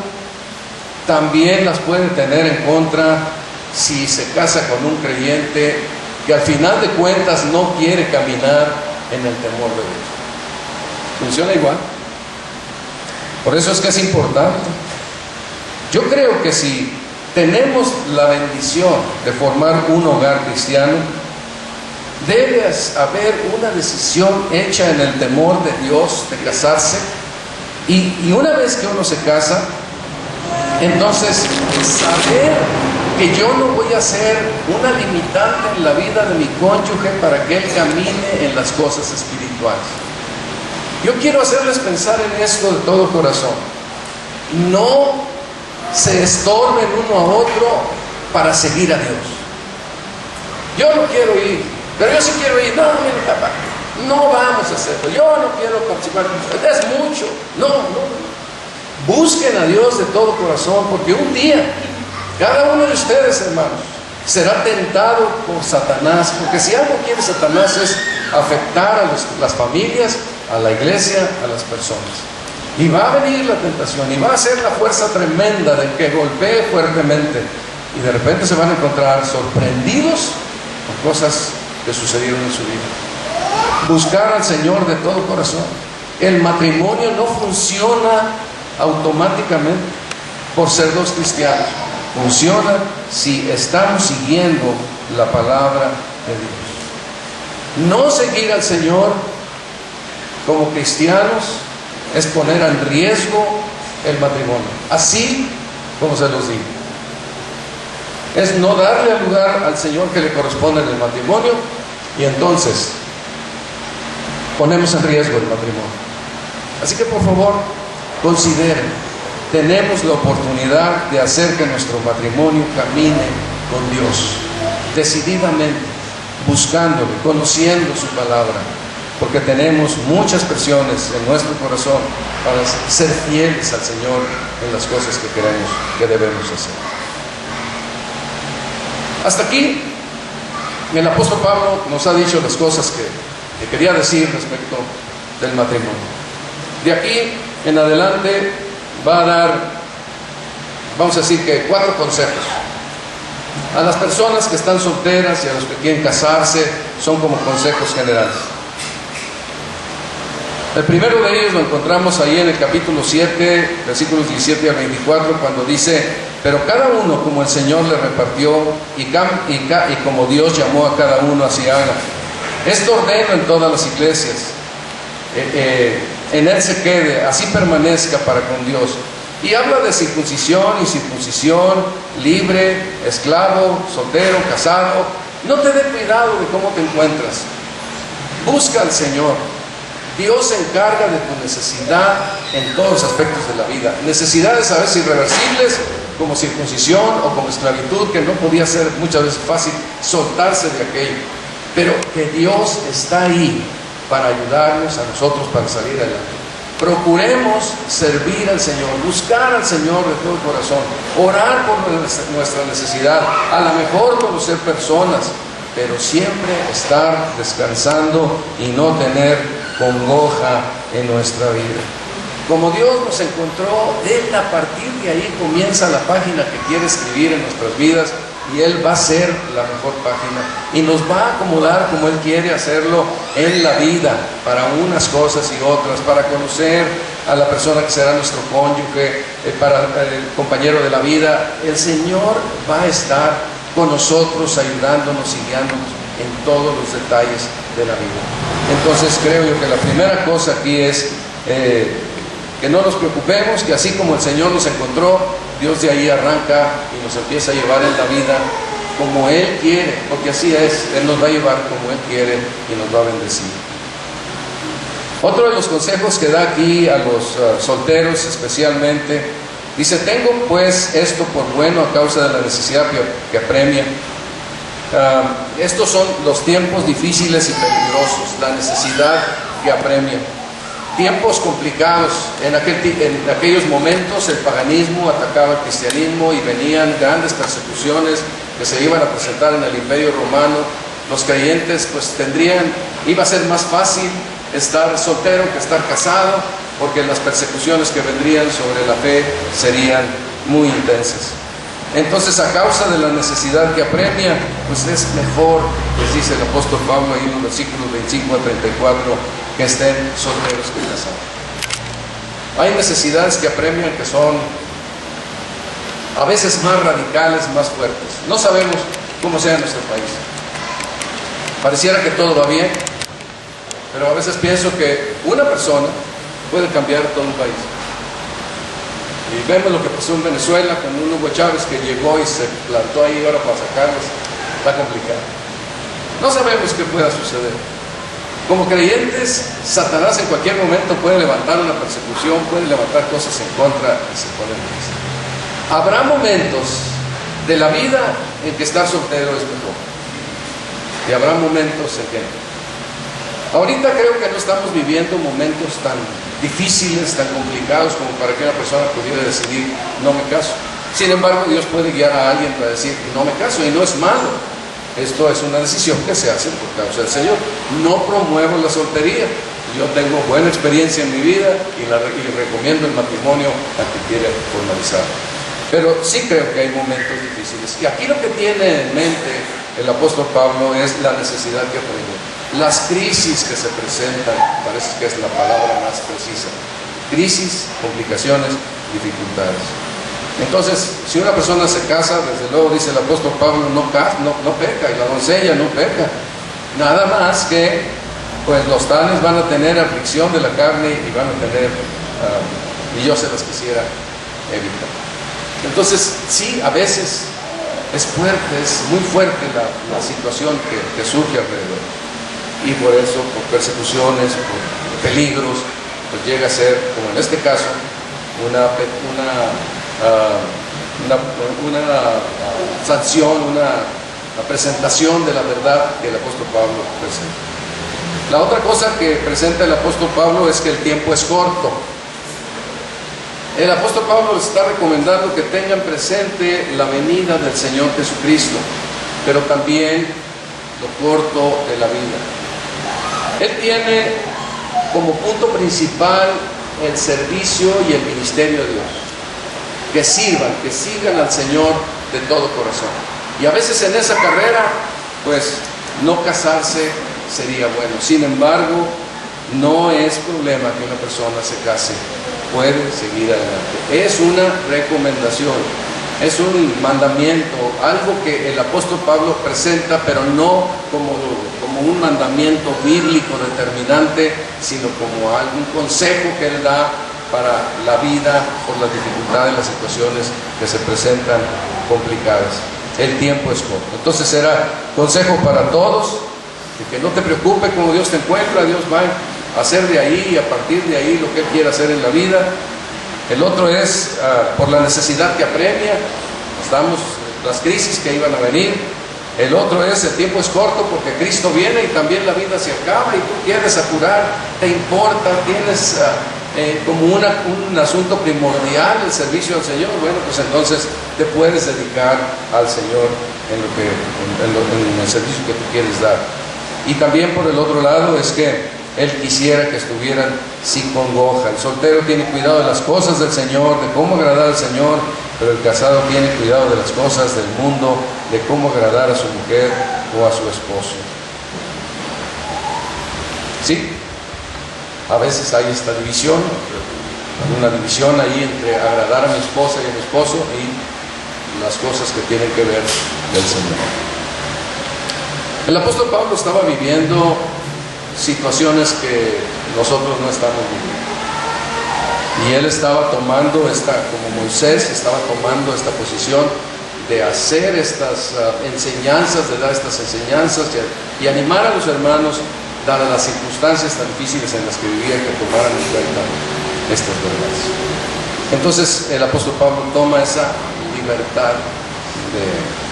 también las puede tener en contra si se casa con un creyente que al final de cuentas no quiere caminar en el temor de Dios. Funciona igual. Por eso es que es importante. Yo creo que si tenemos la bendición de formar un hogar cristiano, debe haber una decisión hecha en el temor de Dios de casarse, y una vez que uno se casa, entonces saber que yo no voy a ser una limitante en la vida de mi cónyuge para que él camine en las cosas espirituales. Yo quiero hacerles pensar en esto de todo corazón. No se estorben uno a otro para seguir a Dios. Yo no quiero ir, pero yo sí quiero ir. No, mire, papá, no vamos a hacerlo. Yo no quiero participar. Es mucho. No. Busquen a Dios de todo corazón, porque un día Cada uno de ustedes, hermanos, será tentado por Satanás, porque si algo quiere Satanás es afectar a las familias, a la iglesia, a las personas. Y va a venir la tentación, y va a ser la fuerza tremenda de que golpee fuertemente. Y de repente se van a encontrar sorprendidos por cosas que sucedieron en su vida. Buscar al Señor de todo corazón. El matrimonio no funciona automáticamente por ser dos cristianos. Funciona si estamos siguiendo la palabra de Dios. No seguir al Señor como cristianos es poner en riesgo el matrimonio, así como se los digo. Es no darle el lugar al Señor que le corresponde en el matrimonio, y entonces ponemos en riesgo el matrimonio. Así que por favor, consideren, tenemos la oportunidad de hacer que nuestro matrimonio camine con Dios, decididamente, buscándole, conociendo su palabra, porque tenemos muchas presiones en nuestro corazón para ser fieles al Señor en las cosas que queremos, que debemos hacer. Hasta aquí, el apóstol Pablo nos ha dicho las cosas que quería decir respecto del matrimonio. De aquí en adelante va a dar, vamos a decir que 4 consejos. A las personas que están solteras y a los que quieren casarse, son como consejos generales. El primero de ellos lo encontramos ahí en el capítulo 7, versículos 17 al 24, cuando dice: pero cada uno como el Señor le repartió y como Dios llamó a cada uno, así haga. Esto ordeno en todas las iglesias. En él se quede, así permanezca para con Dios. Y habla de circuncisión, incircuncisión, libre, esclavo, soltero, casado. No te dé cuidado de cómo te encuentras. Busca al Señor. Dios se encarga de tu necesidad en todos los aspectos de la vida. Necesidades a veces irreversibles, como circuncisión o como esclavitud, que no podía ser muchas veces fácil soltarse de aquello. Pero que Dios está ahí para ayudarnos a nosotros para salir adelante. Procuremos servir al Señor, buscar al Señor de todo corazón, orar por nuestra necesidad, a lo mejor conocer personas, pero siempre estar descansando y no tener congoja en nuestra vida. Como Dios nos encontró, Él a partir de ahí comienza la página que quiere escribir en nuestras vidas, y Él va a ser la mejor página y nos va a acomodar como Él quiere hacerlo en la vida, para unas cosas y otras, para conocer a la persona que será nuestro cónyuge, para el compañero de la vida. El Señor va a estar con nosotros, ayudándonos y guiándonos en todos los detalles de la vida. Entonces creo yo que la primera cosa aquí es que no nos preocupemos, que así como el Señor nos encontró, Dios de ahí arranca y nos empieza a llevar en la vida como Él quiere, porque así es. Él nos va a llevar como Él quiere y nos va a bendecir. Otro de los consejos que da aquí a los solteros especialmente, dice: tengo pues esto por bueno a causa de la necesidad que apremia. Estos son los tiempos difíciles y peligrosos, la necesidad que apremia. Tiempos complicados. En aquellos momentos el paganismo atacaba al cristianismo y venían grandes persecuciones que se iban a presentar en el Imperio Romano. Los creyentes pues iba a ser más fácil estar soltero que estar casado, porque las persecuciones que vendrían sobre la fe serían muy intensas. Entonces, a causa de la necesidad que apremia, pues es mejor, les dice el apóstol Pablo ahí en los versículos 25 a 34, que estén solteros que casados. Hay necesidades que apremian que son a veces más radicales, más fuertes. No sabemos cómo sea en nuestro país. Pareciera que todo va bien, pero a veces pienso que una persona puede cambiar todo un país. Y vemos lo que pasó en Venezuela con un Hugo Chávez que llegó y se plantó ahí, ahora para sacarlos está complicado. No sabemos qué pueda suceder. Como creyentes, Satanás en cualquier momento puede levantar una persecución, puede levantar cosas en contra y se pone en riesgo. Habrá momentos de la vida en que estar soltero es mejor, y habrá momentos en que no. Ahorita creo que no estamos viviendo momentos tan difíciles, tan complicados como para que una persona pudiera decidir: no me caso. Sin embargo, Dios puede guiar a alguien para decir, no me caso, y no es malo. Esto es una decisión que se hace por causa del Señor. No promuevo la soltería. Yo tengo buena experiencia en mi vida y recomiendo el matrimonio a quien quiere formalizar. Pero sí creo que hay momentos difíciles. Y aquí lo que tiene en mente el apóstol Pablo es la necesidad que aprende. Las crisis que se presentan, parece que es la palabra más precisa. Crisis, complicaciones, dificultades. Entonces, si una persona se casa, desde luego dice el apóstol Pablo, no peca, y la doncella no peca. Nada más que, pues los tales van a tener aflicción de la carne y van a tener, y yo se las quisiera evitar. Entonces, sí, a veces es fuerte, es muy fuerte la situación que surge alrededor. Y por eso, por persecuciones, por peligros, pues llega a ser, como en este caso, una sanción, una presentación de la verdad que el apóstol Pablo presenta. La otra cosa que presenta el apóstol Pablo es que el tiempo es corto. El apóstol Pablo les está recomendando que tengan presente la venida del Señor Jesucristo, pero también lo corto de la vida. Él tiene como punto principal el servicio y el ministerio de Dios. Que sirvan, que sigan al Señor de todo corazón. Y a veces en esa carrera, pues no casarse sería bueno. Sin embargo, no es problema que una persona se case. Puede seguir adelante. Es una recomendación, es un mandamiento, algo que el apóstol Pablo presenta, pero no como un mandamiento bíblico determinante, sino como algún consejo que él da para la vida por las dificultades, las situaciones que se presentan complicadas. El tiempo es corto. Entonces será consejo para todos, de que no te preocupes como Dios te encuentra, Dios va a hacer de ahí y a partir de ahí lo que Él quiere hacer en la vida. El otro es por la necesidad que apremia, estamos las crisis que iban a venir. El otro es el tiempo es corto porque Cristo viene y también la vida se acaba y tú quieres apurar, te importa, tienes como un asunto primordial el servicio al Señor. Bueno, pues entonces te puedes dedicar al Señor en el servicio que tú quieres dar. Y también por el otro lado es que Él quisiera que estuvieran sin congoja. El soltero tiene cuidado de las cosas del Señor, de cómo agradar al Señor, pero el casado tiene cuidado de las cosas del mundo, de cómo agradar a su mujer o a su esposo. ¿Sí? A veces hay esta división, una división ahí entre agradar a mi esposa y a mi esposo y las cosas que tienen que ver del Señor. El apóstol Pablo estaba viviendo situaciones que nosotros no estamos viviendo. Y él estaba tomando como Moisés, estaba tomando esta posición de hacer estas enseñanzas, de dar estas enseñanzas y animar a los hermanos, dadas las circunstancias tan difíciles en las que vivían, que tomaran en cuenta estas verdades. Entonces el apóstol Pablo toma esa libertad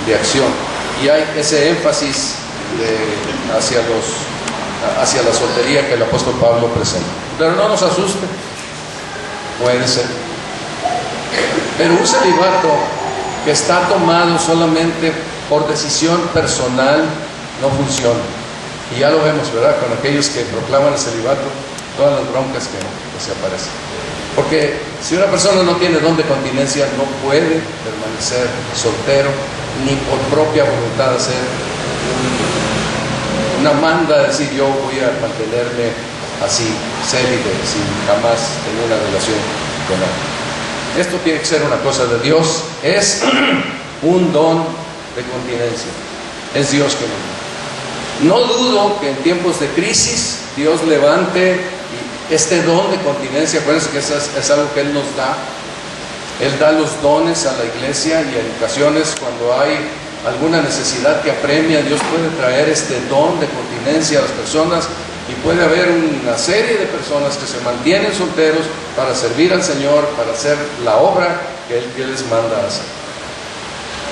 de acción y hay ese énfasis hacia la soltería que el apóstol Pablo presenta. Pero no nos asuste, puede ser. Pero un celibato que está tomado solamente por decisión personal no funciona. Y ya lo vemos, ¿verdad? Con aquellos que proclaman el celibato, todas las broncas que se aparecen. Porque si una persona no tiene don de continencia, no puede permanecer soltero, ni por propia voluntad hacer una manda de decir yo voy a mantenerme así, célibe, sin jamás tener una relación con alguien. Esto tiene que ser una cosa de Dios, es un don de continencia, es Dios que lo da. No dudo que en tiempos de crisis Dios levante este don de continencia. Acuérdense que es algo que Él nos da. Él da los dones a la iglesia y en ocasiones cuando hay alguna necesidad que apremia, Dios puede traer este don de continencia a las personas y puede haber una serie de personas que se mantienen solteros para servir al Señor, para hacer la obra que Él les manda a hacer.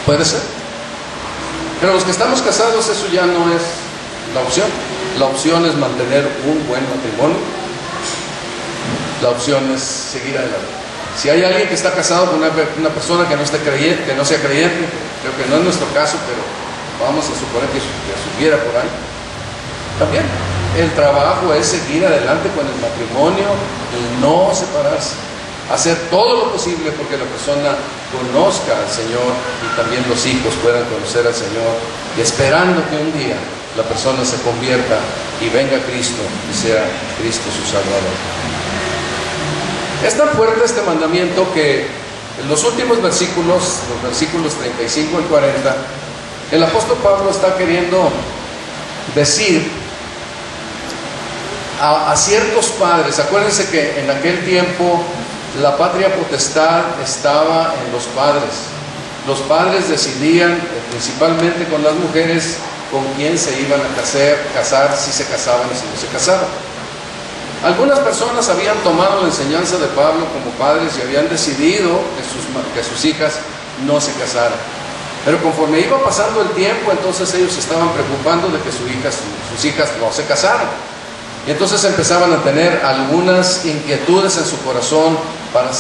Puede ser. Pero los que estamos casados, eso ya no es la opción. La opción es mantener un buen matrimonio. La opción es seguir adelante. Si hay alguien que está casado con una persona que no esté creyente, que no sea creyente, creo que no es nuestro caso, pero vamos a suponer que estuviera por ahí, también el trabajo es seguir adelante con el matrimonio y no separarse, hacer todo lo posible porque la persona conozca al Señor y también los hijos puedan conocer al Señor, y esperando que un día la persona se convierta y venga Cristo y sea Cristo su Salvador. Es tan fuerte este mandamiento que en los últimos versículos, los versículos 35 al 40, el apóstol Pablo está queriendo decir a ciertos padres. Acuérdense que en aquel tiempo la patria potestad estaba en los padres. Los padres decidían, principalmente con las mujeres, con quién se iban a casar, si se casaban y si no se casaban. Algunas personas habían tomado la enseñanza de Pablo como padres y habían decidido que sus hijas no se casaran. Pero conforme iba pasando el tiempo, entonces ellos se estaban preocupando de que sus hijas no se casaran. Y entonces empezaban a tener algunas inquietudes en su corazón para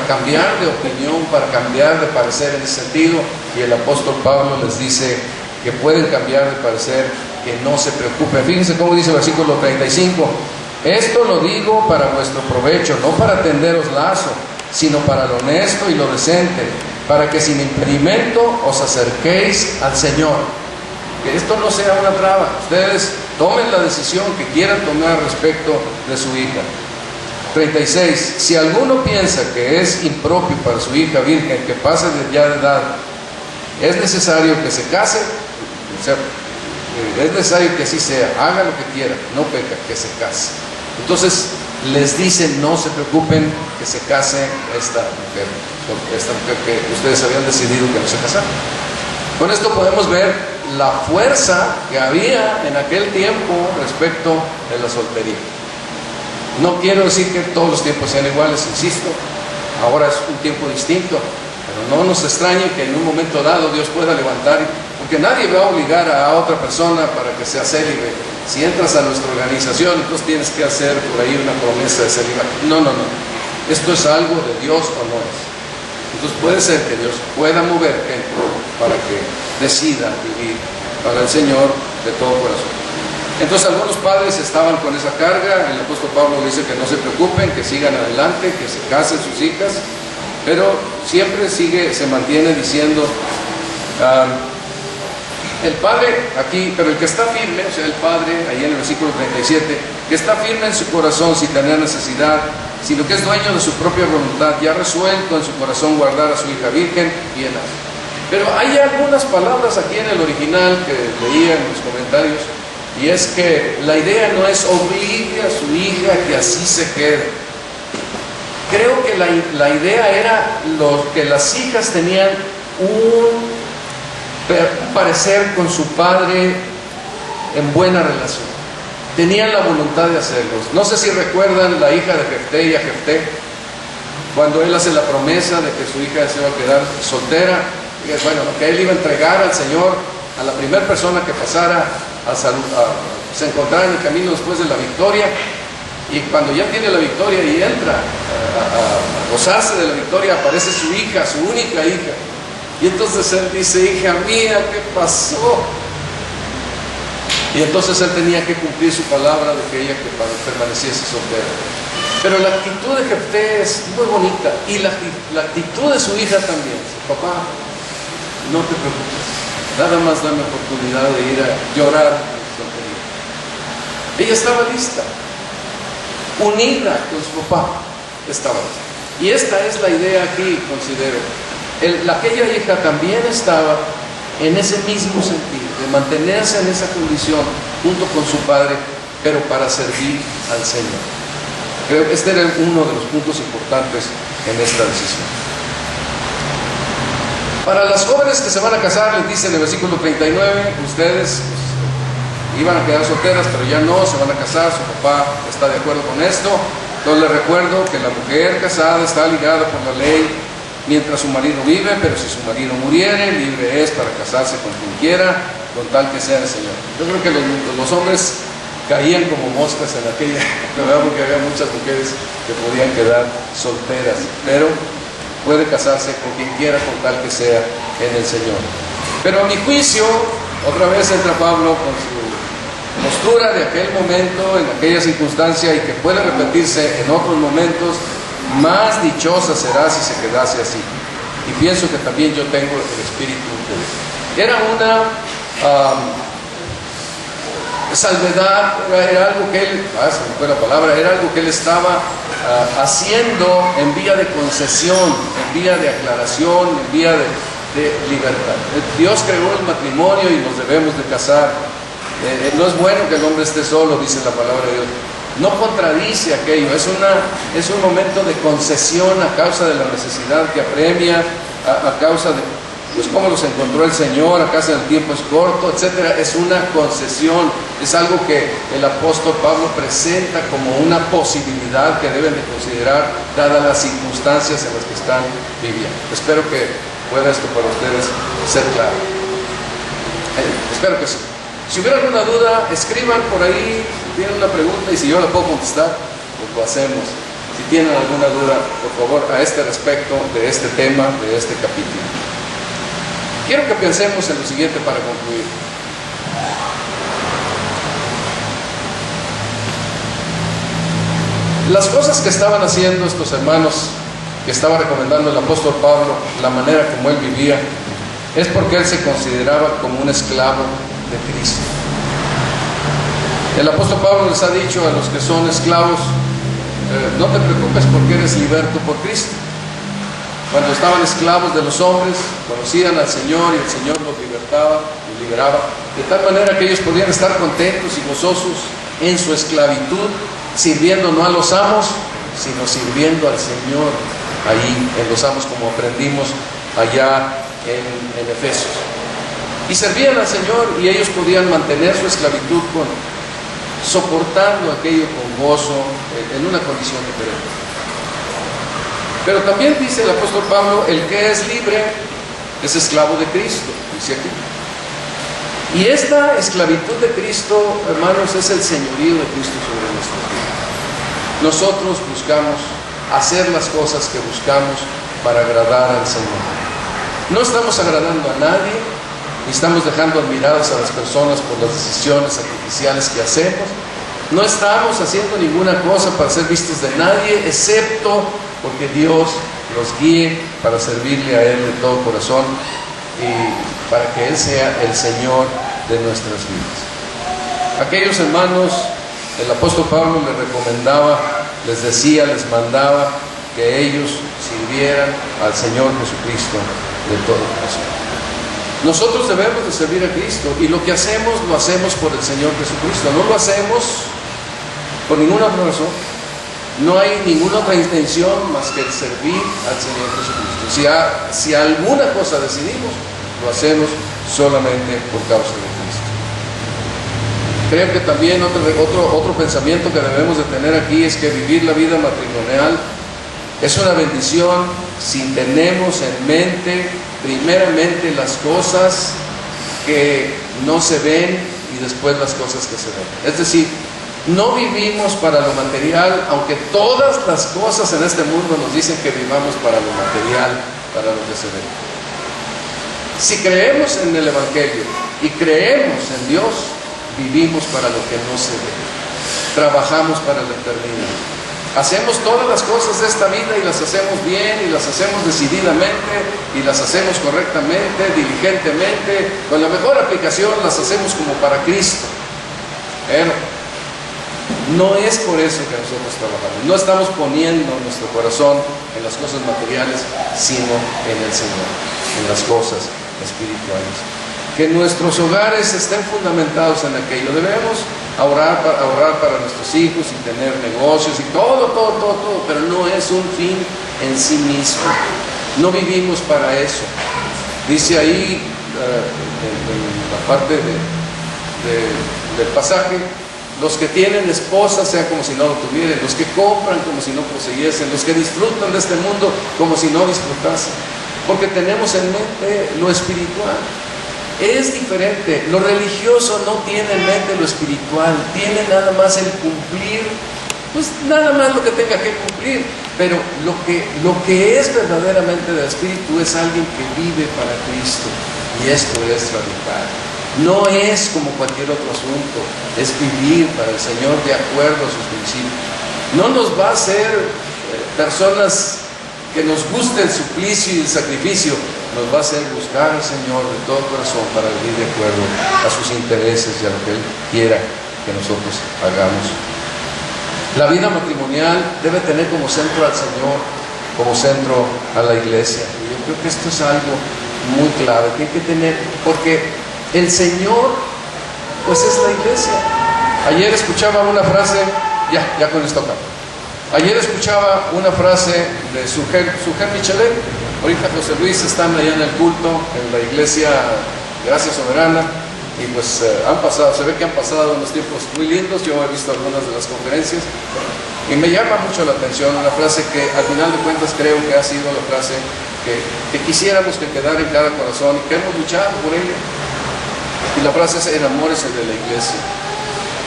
cambiar de opinión, para cambiar de parecer en ese sentido. Y el apóstol Pablo les dice que pueden cambiar de parecer, que no se preocupen. Fíjense cómo dice el versículo 35: esto lo digo para vuestro provecho, no para tenderos lazo, sino para lo honesto y lo decente, para que sin impedimento os acerquéis al Señor. Que esto no sea una traba. Ustedes tomen la decisión que quieran tomar respecto de su hija. 36. Si alguno piensa que es impropio para su hija virgen que pase ya de edad, es necesario que se case, o sea, es necesario que así sea, haga lo que quiera, no peca, que se case. Entonces les dicen: no se preocupen, que se case esta mujer que ustedes habían decidido que no se casara. Con esto podemos ver la fuerza que había en aquel tiempo respecto de la soltería. No quiero decir que todos los tiempos sean iguales, insisto, ahora es un tiempo distinto, pero no nos extrañe que en un momento dado Dios pueda levantar, porque nadie va a obligar a otra persona para que sea célibe. Si entras a nuestra organización, entonces tienes que hacer por ahí una promesa de celibato. No. Esto es algo de Dios o no es. Entonces puede ser que Dios pueda mover gente para que decida vivir para el Señor de todo corazón. Entonces algunos padres estaban con esa carga. El apóstol Pablo dice que no se preocupen, que sigan adelante, que se casen sus hijas, pero siempre se mantiene diciendo el padre aquí, pero el que está firme, o sea el padre, ahí en el versículo 37, que está firme en su corazón sin tener necesidad, sino que es dueño de su propia voluntad, ya resuelto en su corazón guardar a su hija virgen, y él hace. Pero hay algunas palabras aquí en el original que leía en los comentarios, y es que la idea no es obligue a su hija que así se quede. Creo que la idea era que las hijas tenían un parecer con su padre en buena relación, tenían la voluntad de hacerlo. No sé si recuerdan la hija de Jefté y a Jefté, cuando él hace la promesa de que su hija se iba a quedar soltera, que él iba a entregar al Señor a la primera persona que pasara se encontrara en el camino después de la victoria. Y cuando ya tiene la victoria y entra a gozarse de la victoria, aparece su hija, su única hija. Y entonces él dice: hija mía, ¿qué pasó? Y entonces él tenía que cumplir su palabra de que ella permaneciese soltera. Pero la actitud de Jefté es muy bonita, y la actitud de su hija también. Papá, no te preocupes, nada más dame oportunidad de ir a llorar en la soltería. Ella estaba lista, unida con su papá, estaba lista. Y esta es la idea aquí, considero. Aquella hija también estaba en ese mismo sentido, de mantenerse en esa condición junto con su padre, pero para servir al Señor. Creo que este era uno de los puntos importantes en esta decisión. Para las jóvenes que se van a casar, les dice en el versículo 39, ustedes iban a quedar solteras, pero ya no, se van a casar, su papá está de acuerdo con esto. Entonces les recuerdo que la mujer casada está ligada por la ley mientras su marido vive, pero si su marido muriere, libre es para casarse con quien quiera, con tal que sea el Señor. Yo creo que los hombres caían como moscas en aquella época, porque había muchas mujeres que podían quedar solteras, pero puede casarse con quien quiera con tal que sea en el Señor. Pero a mi juicio, otra vez entra Pablo con su postura de aquel momento, en aquella circunstancia, y que puede repetirse en otros momentos: más dichosa será si se quedase así. Y pienso que también yo tengo el espíritu de Dios. Era una salvedad, era algo que él, se me fue la palabra, era algo que él estaba haciendo en vía de concesión, en vía de aclaración, en vía de libertad. Dios creó el matrimonio y nos debemos de casar. No es bueno que el hombre esté solo, dice la palabra de Dios. No contradice aquello, es un momento de concesión a causa de la necesidad que apremia, a causa de pues cómo los encontró el Señor, acaso el tiempo es corto, etcétera. Es una concesión, es algo que el apóstol Pablo presenta como una posibilidad que deben de considerar dadas las circunstancias en las que están viviendo. Espero que pueda esto para ustedes ser claro. Espero que sí. Si hubiera alguna duda, escriban por ahí, si tienen una pregunta, y si yo la puedo contestar, pues lo hacemos. Si tienen alguna duda, por favor, a este respecto de este tema, de este capítulo. Quiero que pensemos en lo siguiente para concluir. Las cosas que estaban haciendo estos hermanos, que estaba recomendando el apóstol Pablo, la manera como él vivía, es porque él se consideraba como un esclavo de Cristo. El apóstol Pablo les ha dicho a los que son esclavos: no te preocupes porque eres liberto por Cristo. Cuando estaban esclavos de los hombres, conocían al Señor y el Señor los libertaba y liberaba, de tal manera que ellos podían estar contentos y gozosos en su esclavitud, sirviendo no a los amos, sino sirviendo al Señor ahí en los amos, como aprendimos allá en Efesios. Y servían al Señor, y ellos podían mantener su esclavitud soportando aquello con gozo, en una condición diferente. Pero también dice el apóstol Pablo: el que es libre es esclavo de Cristo, dice aquí. Y esta esclavitud de Cristo, hermanos, es el señorío de Cristo sobre nuestras vidas. Nosotros buscamos hacer las cosas que buscamos para agradar al Señor. No estamos agradando a nadie, ni estamos dejando admiradas a las personas por las decisiones artificiales que hacemos. No estamos haciendo ninguna cosa para ser vistos de nadie, excepto porque Dios nos guíe para servirle a Él de todo corazón y para que Él sea el Señor de nuestras vidas. Aquellos hermanos, el apóstol Pablo les recomendaba, les decía, les mandaba que ellos sirvieran al Señor Jesucristo de todo corazón. Nosotros debemos de servir a Cristo, y lo que hacemos, lo hacemos por el Señor Jesucristo. No lo hacemos por ninguna otra razón. No hay ninguna otra intención más que el servir al Señor Jesucristo. Si alguna cosa decidimos, lo hacemos solamente por causa de Cristo. Creo que también otro pensamiento que debemos de tener aquí es que vivir la vida matrimonial es una bendición si tenemos en mente primeramente las cosas que no se ven y después las cosas que se ven. Es decir, no vivimos para lo material, aunque todas las cosas en este mundo nos dicen que vivamos para lo material, para lo que se ve. Si creemos en el Evangelio y creemos en Dios, vivimos para lo que no se ve. Trabajamos para la eternidad. Hacemos todas las cosas de esta vida y las hacemos bien, y las hacemos decididamente, y las hacemos correctamente, diligentemente, con la mejor aplicación, las hacemos como para Cristo. Pero no es por eso que nosotros trabajamos. No estamos poniendo nuestro corazón en las cosas materiales, sino en el Señor, en las cosas espirituales. Que nuestros hogares estén fundamentados en aquello. Debemos ahorrar para nuestros hijos y tener negocios y todo, pero no es un fin en sí mismo. No vivimos para eso. Dice ahí en la parte del pasaje: los que tienen esposa sean como si no lo tuvieran, los que compran como si no poseyesen, los que disfrutan de este mundo como si no disfrutasen, porque tenemos en mente lo espiritual. Es diferente. Lo religioso no tiene en mente lo espiritual, tiene nada más el cumplir, pues nada más lo que tenga que cumplir. Pero lo que es verdaderamente del Espíritu es alguien que vive para Cristo, y esto es radical. No es como cualquier otro asunto, es vivir para el Señor de acuerdo a sus principios. No nos va a hacer personas que nos guste el suplicio y el sacrificio, nos va a hacer buscar al Señor de todo corazón para vivir de acuerdo a sus intereses y a lo que Él quiera que nosotros hagamos. La vida matrimonial debe tener como centro al Señor, como centro a la iglesia. Y yo creo que esto es algo muy clave que hay que tener, porque el Señor pues es la iglesia. Ayer escuchaba una frase, ya con esto acabo. Ayer escuchaba una frase de Suger Michelet. Ahorita José Luis están allá en el culto, en la iglesia Gracia Soberana, y pues se ve que han pasado unos tiempos muy lindos. Yo he visto algunas de las conferencias y me llama mucho la atención una frase que al final de cuentas creo que ha sido la frase que quisiéramos que quedara en cada corazón y que hemos luchado por ella. Y la frase es: enamórese de la iglesia.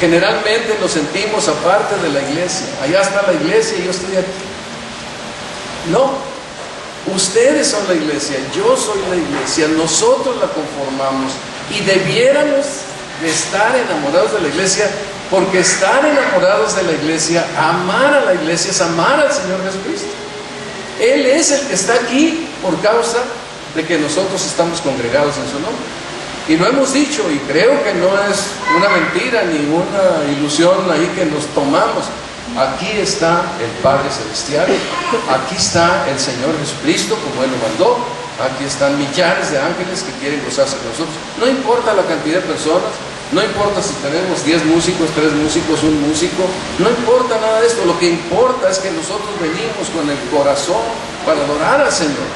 Generalmente nos sentimos aparte de la iglesia. Allá está la iglesia y yo estoy aquí. No, ustedes son la iglesia, yo soy la iglesia, nosotros la conformamos, y debiéramos de estar enamorados de la iglesia, porque estar enamorados de la iglesia, amar a la iglesia, es amar al Señor Jesucristo. Él es el que está aquí por causa de que nosotros estamos congregados en su nombre. Y lo hemos dicho, y creo que no es una mentira ni una ilusión ahí que nos tomamos. Aquí está el Padre Celestial, aquí está el Señor Jesucristo como Él lo mandó, aquí están millares de ángeles que quieren gozarse con nosotros. No importa la cantidad de personas, no importa si tenemos 10 músicos, 3 músicos, 1 músico, no importa nada de esto. Lo que importa es que nosotros venimos con el corazón para adorar al Señor.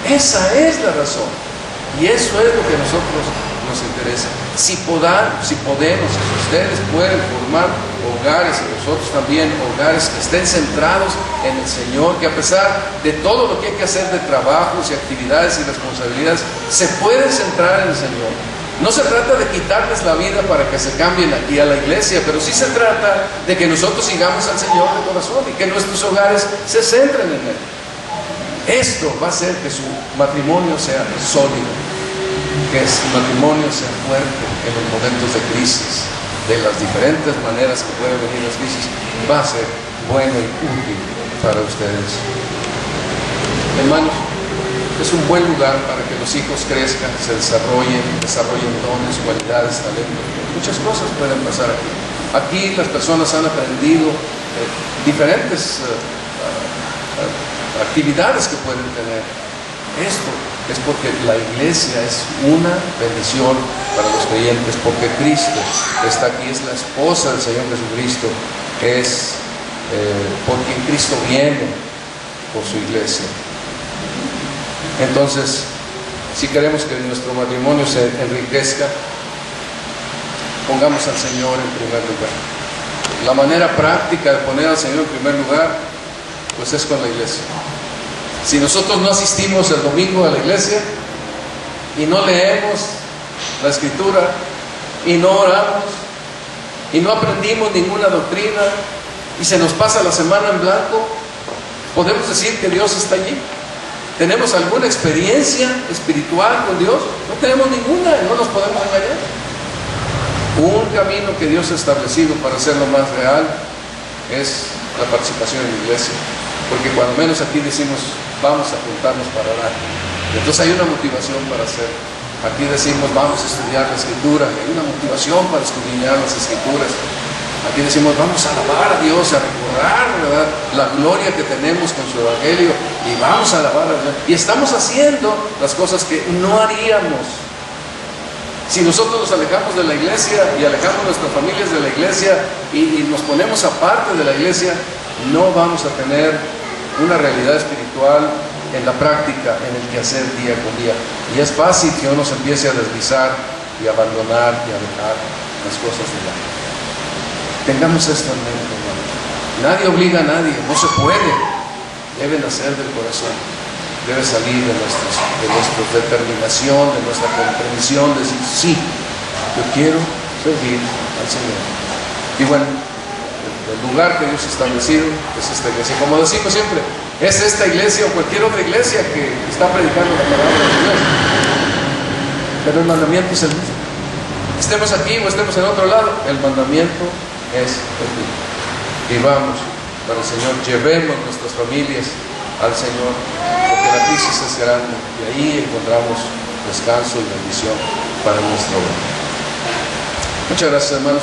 Esa es la razón. Y eso es lo que a nosotros nos interesa. Si podemos, si ustedes pueden formar hogares, y nosotros también, hogares que estén centrados en el Señor, que a pesar de todo lo que hay que hacer de trabajos y actividades y responsabilidades, se pueden centrar en el Señor. No se trata de quitarles la vida para que se cambien aquí a la iglesia, pero sí se trata de que nosotros sigamos al Señor de corazón y que nuestros hogares se centren en Él. Esto va a hacer que su matrimonio sea sólido, que su matrimonio sea fuerte en los momentos de crisis, de las diferentes maneras que pueden venir las crisis. Va a ser bueno y útil para ustedes. Hermanos, es un buen lugar para que los hijos crezcan, se desarrollen dones, cualidades, talentos. Muchas cosas pueden pasar aquí. Aquí las personas han aprendido diferentes actividades que pueden tener. Esto es porque la iglesia es una bendición para los creyentes, porque Cristo está aquí, es la esposa del Señor Jesucristo, es por quien Cristo viene por su iglesia. Entonces, si queremos que nuestro matrimonio se enriquezca, pongamos al Señor en primer lugar. La manera práctica de poner al Señor en primer lugar, pues es con la iglesia. Si nosotros no asistimos el domingo a la iglesia y no leemos la Escritura y no oramos y no aprendimos ninguna doctrina y se nos pasa la semana en blanco, ¿podemos decir que Dios está allí? ¿Tenemos alguna experiencia espiritual con Dios? No tenemos ninguna, no nos podemos engañar. Un camino que Dios ha establecido para hacerlo más real es la participación en la iglesia, porque cuando menos aquí decimos vamos a juntarnos para orar, entonces hay una motivación para hacerlo. Aquí decimos vamos a estudiar la Escritura, hay una motivación para escudriñar las Escrituras. Aquí decimos vamos a alabar a Dios, a recordar, ¿verdad?, la gloria que tenemos con su Evangelio, y vamos a alabar a Dios, y estamos haciendo las cosas que no haríamos si nosotros nos alejamos de la iglesia y alejamos nuestras familias de la iglesia y nos ponemos aparte de la iglesia. No vamos a tener una realidad espiritual en la práctica, en el quehacer día con día, y es fácil que uno se empiece a deslizar y abandonar y a dejar las cosas de la vida. Tengamos esto en mente, hermanos. Nadie obliga a nadie, no se puede. Debe nacer del corazón. debe salir de nuestra determinación, de nuestra comprensión, de decir, sí, yo quiero servir al Señor. Y bueno, el lugar que Dios ha establecido es esta iglesia. Como decimos siempre, es esta iglesia o cualquier otra iglesia que está predicando la palabra de Dios. Pero el mandamiento es el mismo. Estemos aquí o estemos en otro lado, el mandamiento es el mismo. Y vamos para el Señor, llevemos nuestras familias al Señor, porque la crisis es grande y ahí encontramos descanso y bendición para nuestro hogar. Muchas gracias, hermanos.